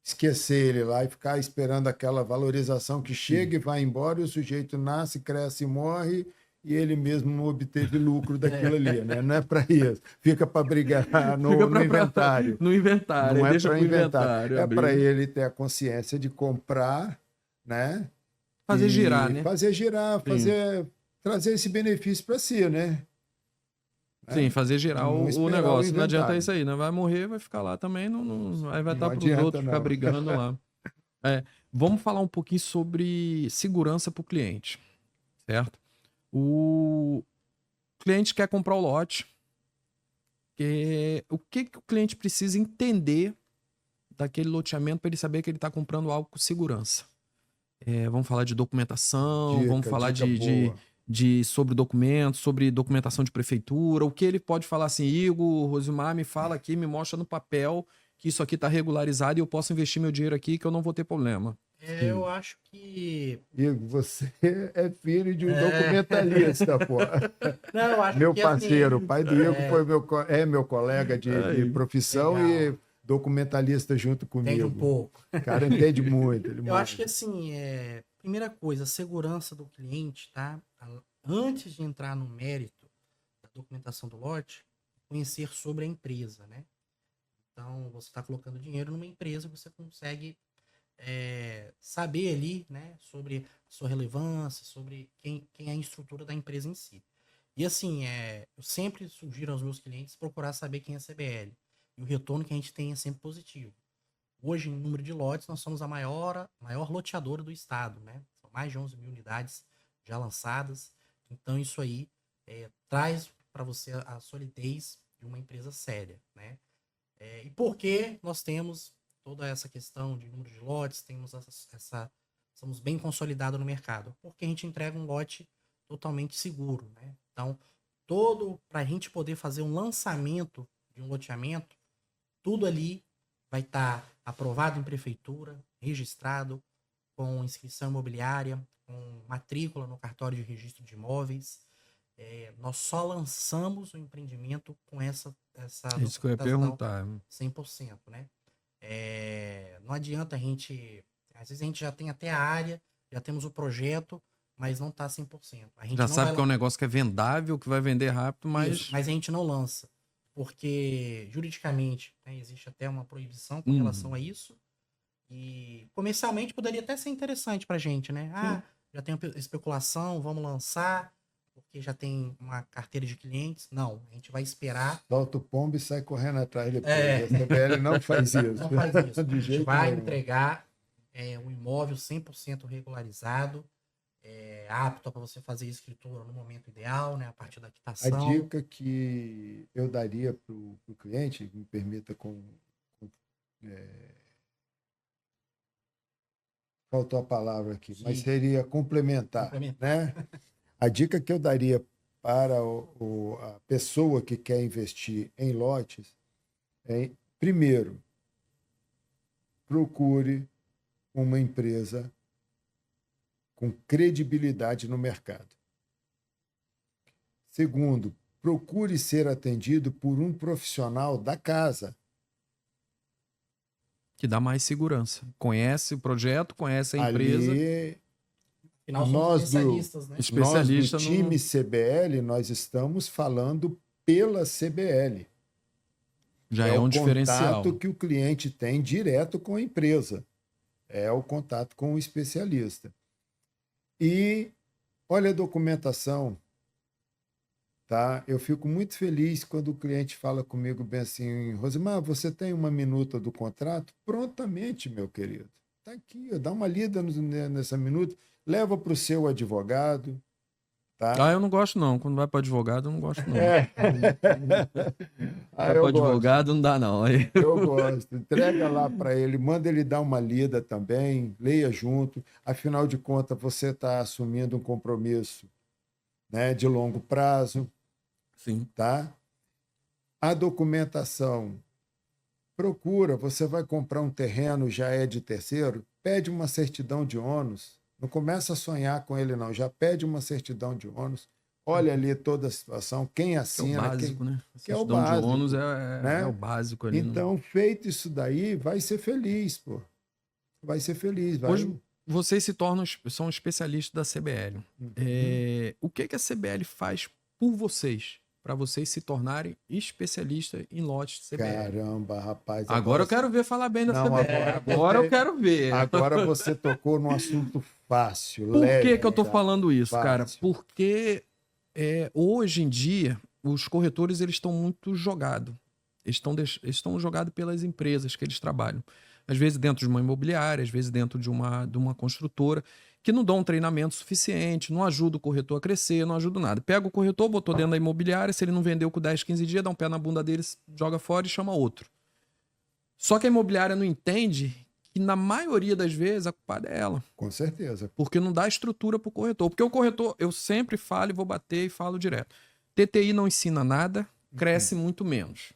esquecer ele lá e ficar esperando aquela valorização que chega e vai embora e o sujeito nasce, cresce e morre e ele mesmo não obteve lucro daquilo ali, né? Não é para isso. Fica para brigar no inventário. No inventário. Não é Deixa para pro inventário. É abrir. para ele ter a consciência de comprar, né? Fazer girar, né? Fazer girar, trazer esse benefício para si, né? Sim, fazer girar Não o esperar negócio. o Não adianta inventário. isso aí, né? Vai morrer, vai ficar lá também, aí vai estar para os adianta, outros ficar não. brigando lá. Vamos falar um pouquinho sobre segurança para o cliente, certo? O cliente quer comprar o lote. O que o cliente precisa entender daquele loteamento para ele saber que ele está comprando algo com segurança? Vamos falar de documentação, vamos falar sobre documentos, sobre documentação de prefeitura, o que ele pode falar assim, Igor, Rosimar, me fala aqui, me mostra no papel que isso aqui está regularizado e eu posso investir meu dinheiro aqui que eu não vou ter problema. Eu acho que... Igor, você é filho de um documentalista, pô. Não, eu acho meu que parceiro, assim, o pai do Igor foi meu colega de profissão legal. e documentalista junto comigo. Entende um pouco. O cara entende muito. Eu acho que assim, primeira coisa, a segurança do cliente, tá? Antes de entrar no mérito da documentação do lote, conhecer sobre a empresa, né? Então, você está colocando dinheiro numa empresa, você consegue saber ali, né, sobre a sua relevância, sobre quem é a estrutura da empresa em si. E assim, eu sempre sugiro aos meus clientes procurar saber quem é a CBL. E o retorno que a gente tem é sempre positivo. Hoje, em número de lotes, nós somos a maior loteadora do estado, né? São mais de 11 mil unidades já lançadas. Então, isso aí traz para você a solidez de uma empresa séria, né? E por que nós temos toda essa questão de número de lotes, somos bem consolidados no mercado? Porque a gente entrega um lote totalmente seguro, né? Então, para a gente poder fazer um lançamento de um loteamento, tudo ali vai estar aprovado em prefeitura, registrado, com inscrição imobiliária, com matrícula no cartório de registro de imóveis. Nós só lançamos o empreendimento com essa Isso que eu ia perguntar. 100%, né? Não adianta às vezes a gente já tem até a área, já temos o projeto, mas não está 100%. A gente já sabe que é um negócio que é vendável, que vai vender rápido, mas... Isso, mas a gente não lança. Porque, juridicamente, né, existe até uma proibição com relação a isso. E, comercialmente, poderia até ser interessante pra gente, né? Já tem especulação, vamos lançar, porque já tem uma carteira de clientes. Não, a gente vai esperar. Solta o pombo e sai correndo atrás depois. A CBL não faz isso. Não faz isso. A gente vai entregar um imóvel 100% regularizado, apto para você fazer escritura no momento ideal, né, a partir da quitação. A dica que eu daria para o cliente, me permita faltou a palavra aqui, Sim. mas seria complementar. Né? A dica que eu daria para a pessoa que quer investir em lotes é, primeiro, procure uma empresa com credibilidade no mercado. Segundo, procure ser atendido por um profissional da casa. Que dá mais segurança. Conhece o projeto, conhece a empresa. Afinal, somos especialistas, né? Nós do time CBL, nós estamos falando pela CBL. Já é um diferencial. É o contato que o cliente tem direto com a empresa. É o contato com o especialista. E olha a documentação, tá? Eu fico muito feliz quando o cliente fala comigo bem assim, Rosimar, você tem uma minuta do contrato? Prontamente, meu querido. Tá aqui, ó, dá uma lida nessa minuta, leva para o seu advogado, tá? Ah, eu não gosto não. Quando vai para advogado, eu não gosto não. É. Vai Eu para gosto. advogado, não dá não. Aí... Eu gosto. Entrega lá para ele, manda ele dar uma lida também, leia junto. Afinal de contas, você está assumindo um compromisso, né, de longo prazo, Sim. tá? A documentação, procura, você vai comprar um terreno, já é de terceiro, pede uma certidão de ônus. Não começa a sonhar com ele, não. Já pede uma certidão de ônus. Olha ali toda a situação, quem Que é o assina, básico, né? A que é o certidão de básico, ônus né? é o básico ali. Então, feito isso daí, vai ser feliz, pô. Vai ser feliz. Vai... Hoje, vocês se tornam, são especialistas da CBL. O que a CBL faz por vocês, para vocês se tornarem especialistas em lotes de CBL? Caramba, rapaz. Agora eu quero ver falar bem da Não, CBL. Agora eu quero ver. Agora você tocou num assunto fácil, Por leve. que eu tô falando isso, cara? Fácil. Porque hoje em dia os corretores eles estão muito jogados. Eles estão jogados pelas empresas que eles trabalham. Às vezes dentro de uma imobiliária, às vezes dentro de uma construtora, que não dão um treinamento suficiente, não ajuda o corretor a crescer, não ajuda nada. Pega o corretor, botou dentro da imobiliária, se ele não vendeu com 10, 15 dias, dá um pé na bunda deles, joga fora e chama outro. Só que a imobiliária não entende que na maioria das vezes a culpada é ela. Com certeza. Porque não dá estrutura para o corretor. Porque o corretor, eu sempre falo e vou bater e falo direto. TTI não ensina nada, cresce muito menos.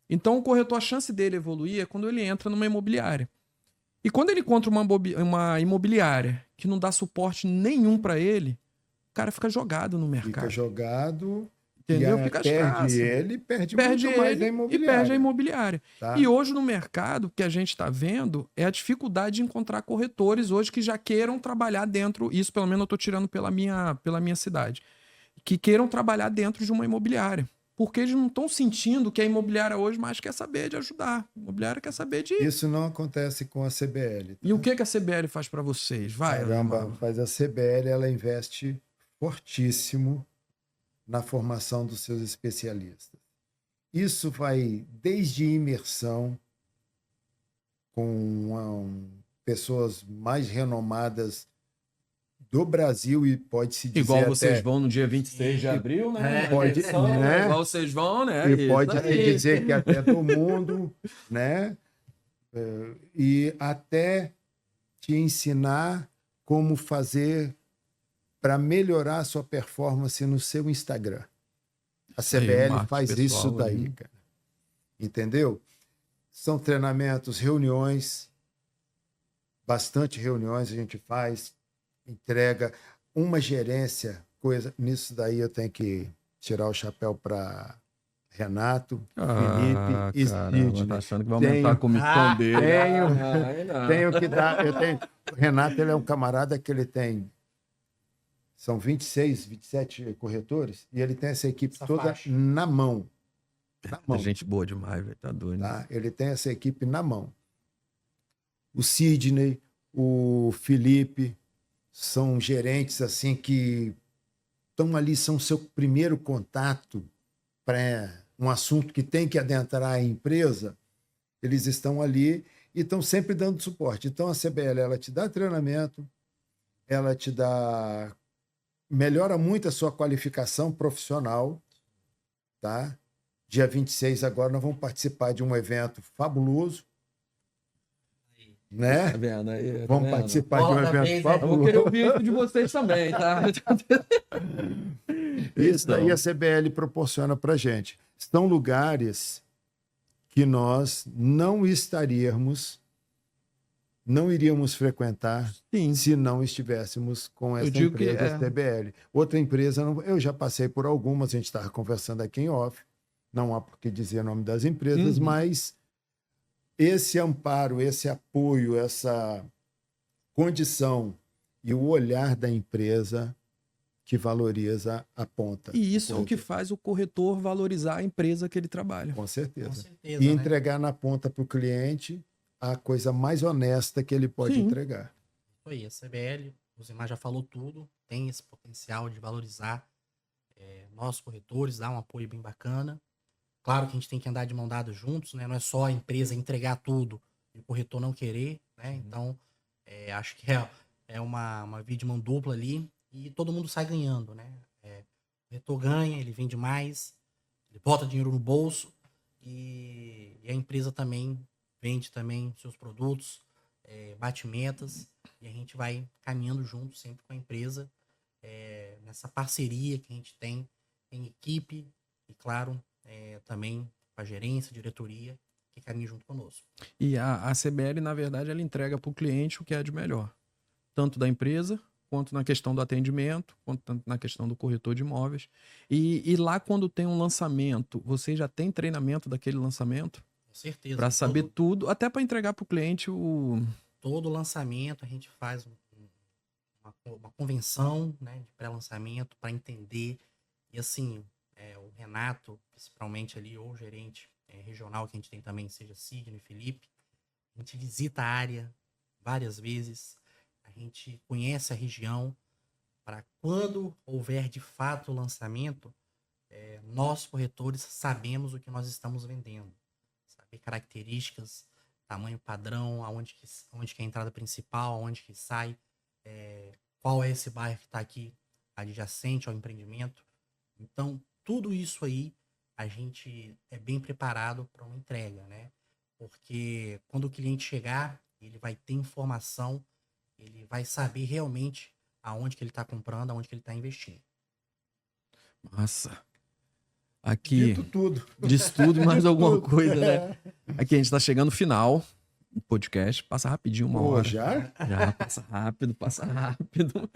Então o corretor, a chance dele evoluir é quando ele entra numa imobiliária. E quando ele encontra uma imobiliária que não dá suporte nenhum para ele, o cara fica jogado no mercado. Fica jogado, entendeu? e Fica perde ele, perde muito mais a imobiliária. E perde a imobiliária. Tá? E hoje no mercado, o que a gente está vendo é a dificuldade de encontrar corretores hoje que já queiram trabalhar dentro, isso pelo menos eu estou tirando pela minha cidade, que queiram trabalhar dentro de uma imobiliária. Porque eles não estão sentindo que a imobiliária hoje mais quer saber de ajudar. A imobiliária quer saber de... Isso não acontece com a CBL. Tá? E o que a CBL faz para vocês? Vai, Caramba, faz a CBL, ela investe fortíssimo na formação dos seus especialistas. Isso vai desde imersão com pessoas mais renomadas do Brasil e pode-se dizer igual vocês até... vão no dia 26 de abril, né? Pode, né? Igual vocês vão, né? E pode-se dizer que até do mundo, né? E até te ensinar como fazer para melhorar a sua performance no seu Instagram. A CBL faz isso daí, cara. Entendeu? São treinamentos, reuniões, bastante reuniões a gente faz, entrega uma gerência, coisa. Nisso daí eu tenho que tirar o chapéu para Renato, Felipe e Sidney. Tá achando que vai aumentar a comissão dele. Tenho que dar. Renato, ele é um camarada que ele tem. São 26, 27 corretores e ele tem essa equipe toda na mão. Na mão. Gente boa demais, velho. Tá doido. Tá? Ele tem essa equipe na mão. O Sidney, o Felipe, são gerentes assim que estão ali, são seu primeiro contato para um assunto que tem que adentrar a empresa. Eles estão ali e estão sempre dando suporte. Então a CBL, ela te dá treinamento, ela te dá, melhora muito a sua qualificação profissional, tá? Dia 26 agora nós vamos participar de um evento fabuloso, né? Tá vendo aí? Vamos participar de um evento fabuloso. Eu vou querer ouvir isso de vocês também, tá? Isso daí a CBL proporciona para gente. São lugares que nós não iríamos frequentar se não estivéssemos com essa empresa CBL. Outra empresa, eu já passei por algumas, a gente estava conversando aqui em off, não há por que dizer o nome das empresas, mas esse amparo, esse apoio, essa condição e o olhar da empresa que valoriza a ponta. E isso é o que faz o corretor valorizar a empresa que ele trabalha. Com certeza. E entregar na ponta para o cliente a coisa mais honesta que ele pode Sim. entregar. Isso aí, a CBL, o Zimar já falou tudo, tem esse potencial de valorizar nós corretores, dar um apoio bem bacana. Claro que a gente tem que andar de mão dada juntos, né? Não é só a empresa entregar tudo e o corretor não querer, né? Então, acho que é uma via de mão dupla ali e todo mundo sai ganhando, né? O corretor ganha, ele vende mais, ele bota dinheiro no bolso e a empresa também vende também seus produtos, bate metas e a gente vai caminhando junto sempre com a empresa nessa parceria que a gente tem em equipe e, claro, também com a gerência, diretoria, que caminha junto conosco. E a CBL, na verdade, ela entrega para o cliente o que é de melhor. Tanto da empresa, quanto na questão do atendimento, quanto na questão do corretor de imóveis. E lá, quando tem um lançamento, você já tem treinamento daquele lançamento? Com certeza. Para saber tudo, até para entregar para o cliente o... Todo lançamento a gente faz uma convenção, né, de pré-lançamento para entender. E assim, o Renato, principalmente ali, ou o gerente regional que a gente tem também, seja Sidney, Felipe, a gente visita a área várias vezes, a gente conhece a região, para quando houver de fato o lançamento, nós corretores sabemos o que nós estamos vendendo, saber características, tamanho padrão, aonde que é a entrada principal, aonde que sai, qual é esse bairro que está aqui adjacente ao empreendimento. Então, tudo isso aí a gente é bem preparado para uma entrega, né? Porque quando o cliente chegar, ele vai ter informação, ele vai saber realmente aonde que ele está comprando, aonde que ele está investindo. Nossa. Aqui, Dito tudo. diz tudo e mais Dito alguma tudo. coisa, né? Aqui a gente está chegando no final do podcast. Passa rapidinho, uma hora. Já? Já, passa rápido, passa rápido.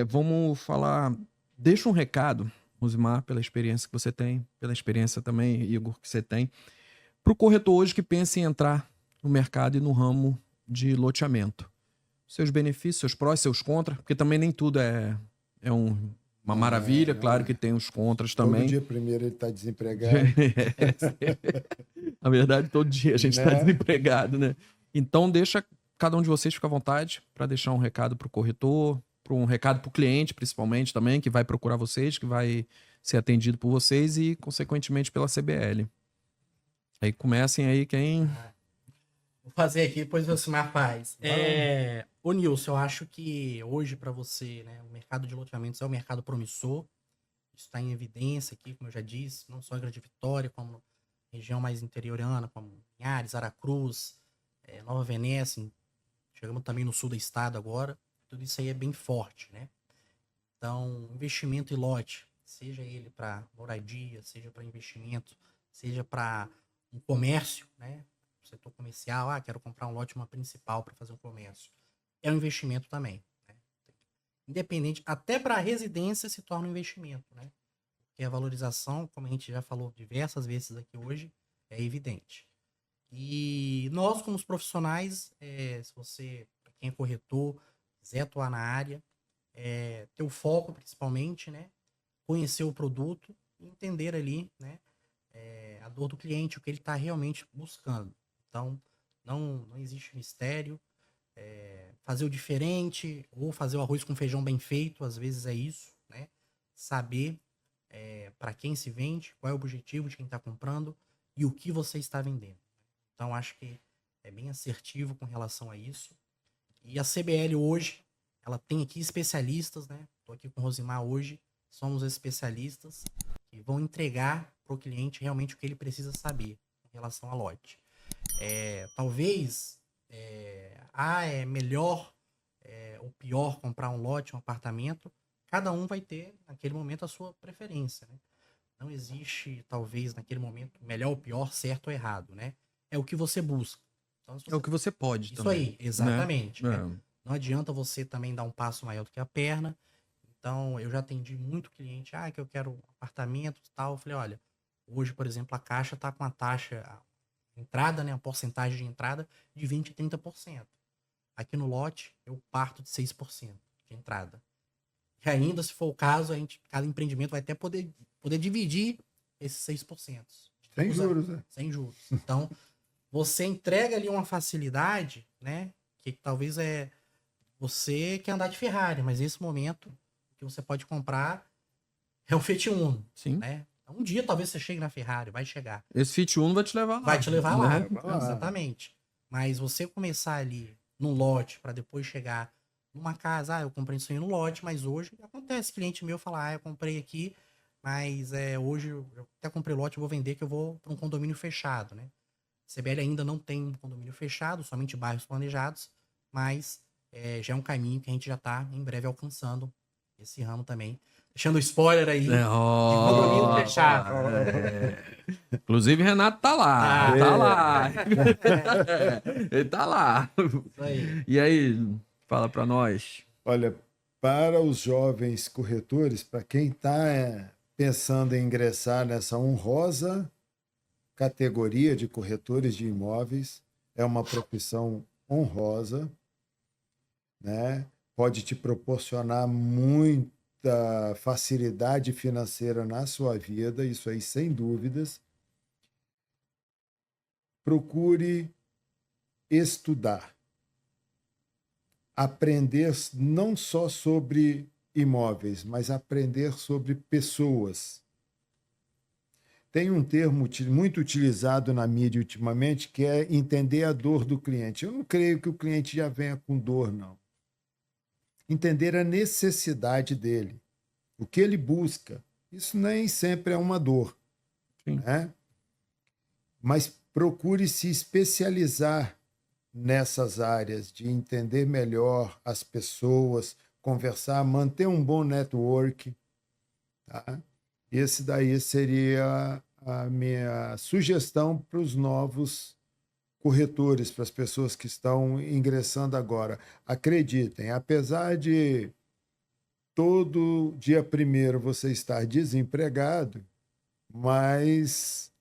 Vamos falar... Deixa um recado, Rosimar, pela experiência que você tem, pela experiência também, Igor, que você tem, para o corretor hoje que pensa em entrar no mercado e no ramo de loteamento. Seus benefícios, seus prós, seus contras, porque também nem tudo é uma maravilha, claro que tem os contras também. Todo dia primeiro ele está desempregado. Na verdade, todo dia a gente está Né? desempregado, né? Então, deixa cada um de vocês ficar à vontade para deixar um recado para o corretor, um recado para o cliente, principalmente, também, que vai procurar vocês, que vai ser atendido por vocês e, consequentemente, pela CBL. Aí comecem aí quem... Vou fazer aqui, depois o Silmar faz. Ô Nilson, eu acho que hoje para você, né, o mercado de loteamentos é um mercado promissor. Isso está em evidência aqui, como eu já disse, não só em Grande Vitória, como região mais interiorana, como Linhares, Aracruz, Nova Venécia. Chegamos também no sul do estado agora. Tudo isso aí é bem forte, né? Então, investimento em lote, seja ele para moradia, seja para investimento, seja para um comércio, né? Setor comercial, quero comprar um lote, uma principal para fazer um comércio. É um investimento também, né? Independente, até para a residência se torna um investimento, né? Porque a valorização, como a gente já falou diversas vezes aqui hoje, é evidente. E nós, como os profissionais, se você, para quem é corretor, quiser atuar na área, ter o foco principalmente, né? Conhecer o produto e entender ali, né? A dor do cliente, o que ele está realmente buscando. Então, não existe mistério. Fazer o diferente ou fazer o arroz com feijão bem feito, às vezes é isso, né? Saber para quem se vende, qual é o objetivo de quem está comprando e o que você está vendendo. Então, acho que é bem assertivo com relação a isso. E a CBL hoje, ela tem aqui especialistas, né? Estou aqui com o Rosimar hoje, somos especialistas que vão entregar para o cliente realmente o que ele precisa saber em relação a lote. Talvez é melhor ou pior comprar um lote, um apartamento. Cada um vai ter, naquele momento, a sua preferência, né? Não existe, talvez, naquele momento, melhor ou pior, certo ou errado, né? É o que você busca. Então, É o que você pode isso também. aí, exatamente. Né? Né? Não adianta você também dar um passo maior do que a perna. Então, eu já atendi muito cliente, que eu quero um apartamento e tal. Eu falei, olha, hoje, por exemplo, a Caixa está com a taxa, a entrada, né, a porcentagem de entrada de 20% e 30%. Aqui no lote, eu parto de 6% de entrada. E ainda, se for o caso, cada empreendimento vai até poder dividir esses 6%. Sem juros, né? Sem juros. Então, você entrega ali uma facilidade, né? Que talvez você quer andar de Ferrari, mas nesse momento o que você pode comprar é o Fiat Uno, Sim. né? Um dia talvez você chegue na Ferrari, vai chegar. Esse Fiat Uno vai te levar lá. Vai te levar lá, né? exatamente. Mas você começar ali num lote para depois chegar numa casa, eu comprei isso aí no lote, mas hoje acontece, cliente meu fala, eu comprei aqui, mas hoje eu até comprei lote, eu vou vender que eu vou para um condomínio fechado, né? CBL ainda não tem um condomínio fechado, somente bairros planejados, mas já é um caminho que a gente já está em breve alcançando esse ramo também. Deixando spoiler aí, de condomínio fechado. Inclusive, Renato tá lá. Tá lá. Ele tá lá. Isso aí. E aí, fala pra nós. Olha, para os jovens corretores, para quem está pensando em ingressar nessa honrosa categoria de corretores de imóveis, é uma profissão honrosa, né? Pode te proporcionar muita facilidade financeira na sua vida, isso aí sem dúvidas. Procure estudar, aprender não só sobre imóveis, mas aprender sobre pessoas. Tem um termo muito utilizado na mídia ultimamente, que é entender a dor do cliente. Eu não creio que o cliente já venha com dor, não. Entender a necessidade dele, o que ele busca. Isso nem sempre é uma dor, né? Mas procure se especializar nessas áreas, de entender melhor as pessoas, conversar, manter um bom network, tá? Esse daí seria a minha sugestão para os novos corretores, para as pessoas que estão ingressando agora. Acreditem, apesar de todo dia 1º você estar desempregado, mas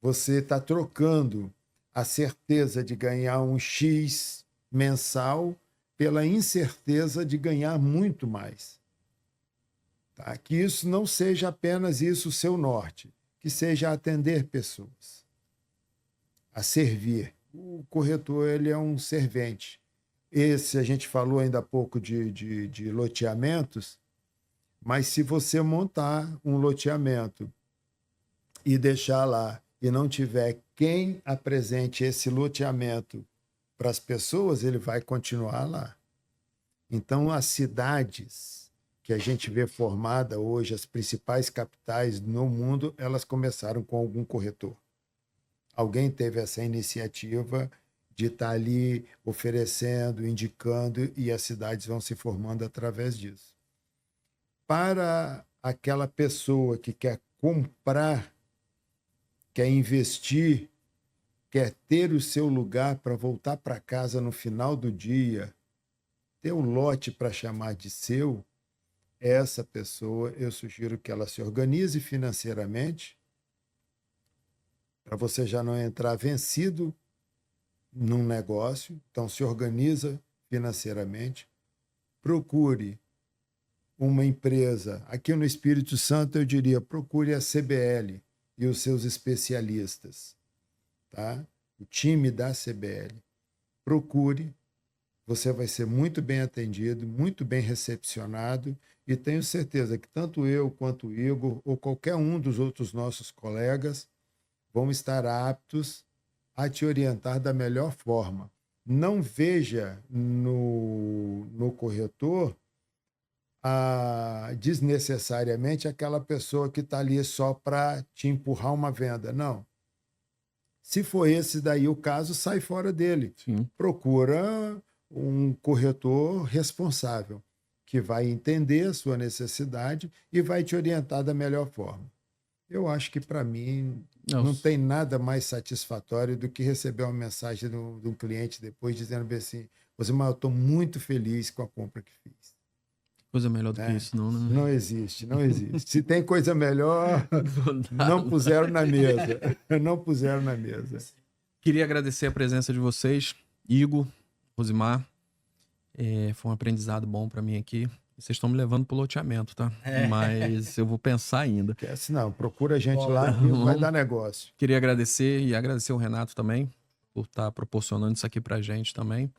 você está trocando a certeza de ganhar um X mensal pela incerteza de ganhar muito mais. Tá? Que isso não seja apenas isso o seu norte, que seja atender pessoas, a servir. O corretor, ele é um servente. Esse, a gente falou ainda há pouco de loteamentos, mas se você montar um loteamento e deixar lá e não tiver quem apresente esse loteamento para as pessoas, ele vai continuar lá. Então, as cidades que a gente vê formada hoje, as principais capitais no mundo, elas começaram com algum corretor. Alguém teve essa iniciativa de estar ali oferecendo, indicando, e as cidades vão se formando através disso. Para aquela pessoa que quer comprar, quer investir, quer ter o seu lugar para voltar para casa no final do dia, ter um lote para chamar de seu, essa pessoa, eu sugiro que ela se organize financeiramente, para você já não entrar vencido num negócio. Então, se organiza financeiramente, procure uma empresa. Aqui no Espírito Santo, eu diria, procure a CBL e os seus especialistas, tá? O time da CBL. Procure, você vai ser muito bem atendido, muito bem recepcionado, e tenho certeza que tanto eu quanto o Igor, ou qualquer um dos outros nossos colegas, vão estar aptos a te orientar da melhor forma. Não veja no corretor desnecessariamente aquela pessoa que está ali só para te empurrar uma venda. Não. Se for esse daí o caso, sai fora dele. Sim. Procura um corretor responsável, que vai entender a sua necessidade e vai te orientar da melhor forma. Eu acho que, para mim, não tem nada mais satisfatório do que receber uma mensagem de um cliente depois dizendo assim: Rosimar, eu estou muito feliz com a compra que fiz. Coisa melhor do que isso, não, né? Não existe, não existe. Se tem coisa melhor, não puseram na mesa. Não puseram na mesa. Queria agradecer a presença de vocês, Igor, Rosimar. Foi um aprendizado bom para mim aqui. Vocês estão me levando pro loteamento, tá? Mas eu vou pensar ainda. Não, procura a gente lá e vai dar negócio. Queria agradecer e agradecer o Renato também por estar proporcionando isso aqui pra gente também,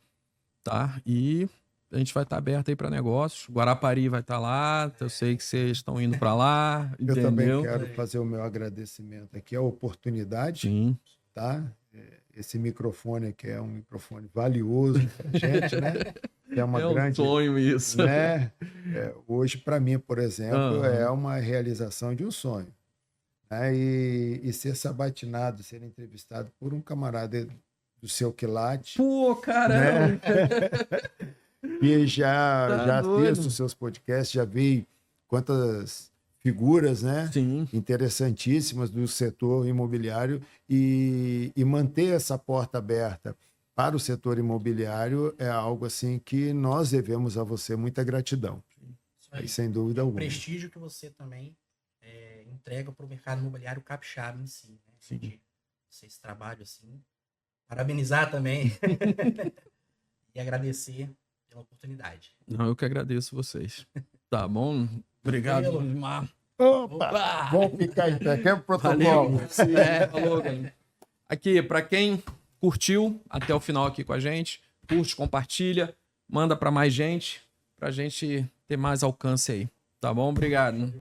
tá? E a gente vai estar aberto aí para negócios. Guarapari vai estar lá, eu sei que vocês estão indo para lá, Eu também entendeu? quero fazer o meu agradecimento aqui, a oportunidade, Sim, tá? Esse microfone aqui é um microfone valioso pra gente, né? É uma é um grande, sonho isso. né? Hoje, para mim, por exemplo, Aham. é uma realização de um sonho, né? E ser sabatinado, ser entrevistado por um camarada do seu quilate, Pô, caramba! né? E Tá já doido. assisto os seus podcasts, já vi quantas figuras, né? Sim, Interessantíssimas do setor imobiliário e manter essa porta aberta para o setor imobiliário é algo assim que nós devemos a você muita gratidão. Isso aí. Aí, sem dúvida O alguma. prestígio que você também entrega para o mercado imobiliário capixaba em si, né? Sim. De ser esse trabalho assim. Parabenizar também e agradecer pela oportunidade. não, eu que agradeço vocês. Tá bom? Obrigado, Valeu. Mar. Opa! Vamos ficar em pé. Quer o protocolo? Valeu. Falou, galera. Aqui, para quem curtiu até o final aqui com a gente, curte, compartilha, manda para mais gente, pra gente ter mais alcance aí. Tá bom? Obrigado.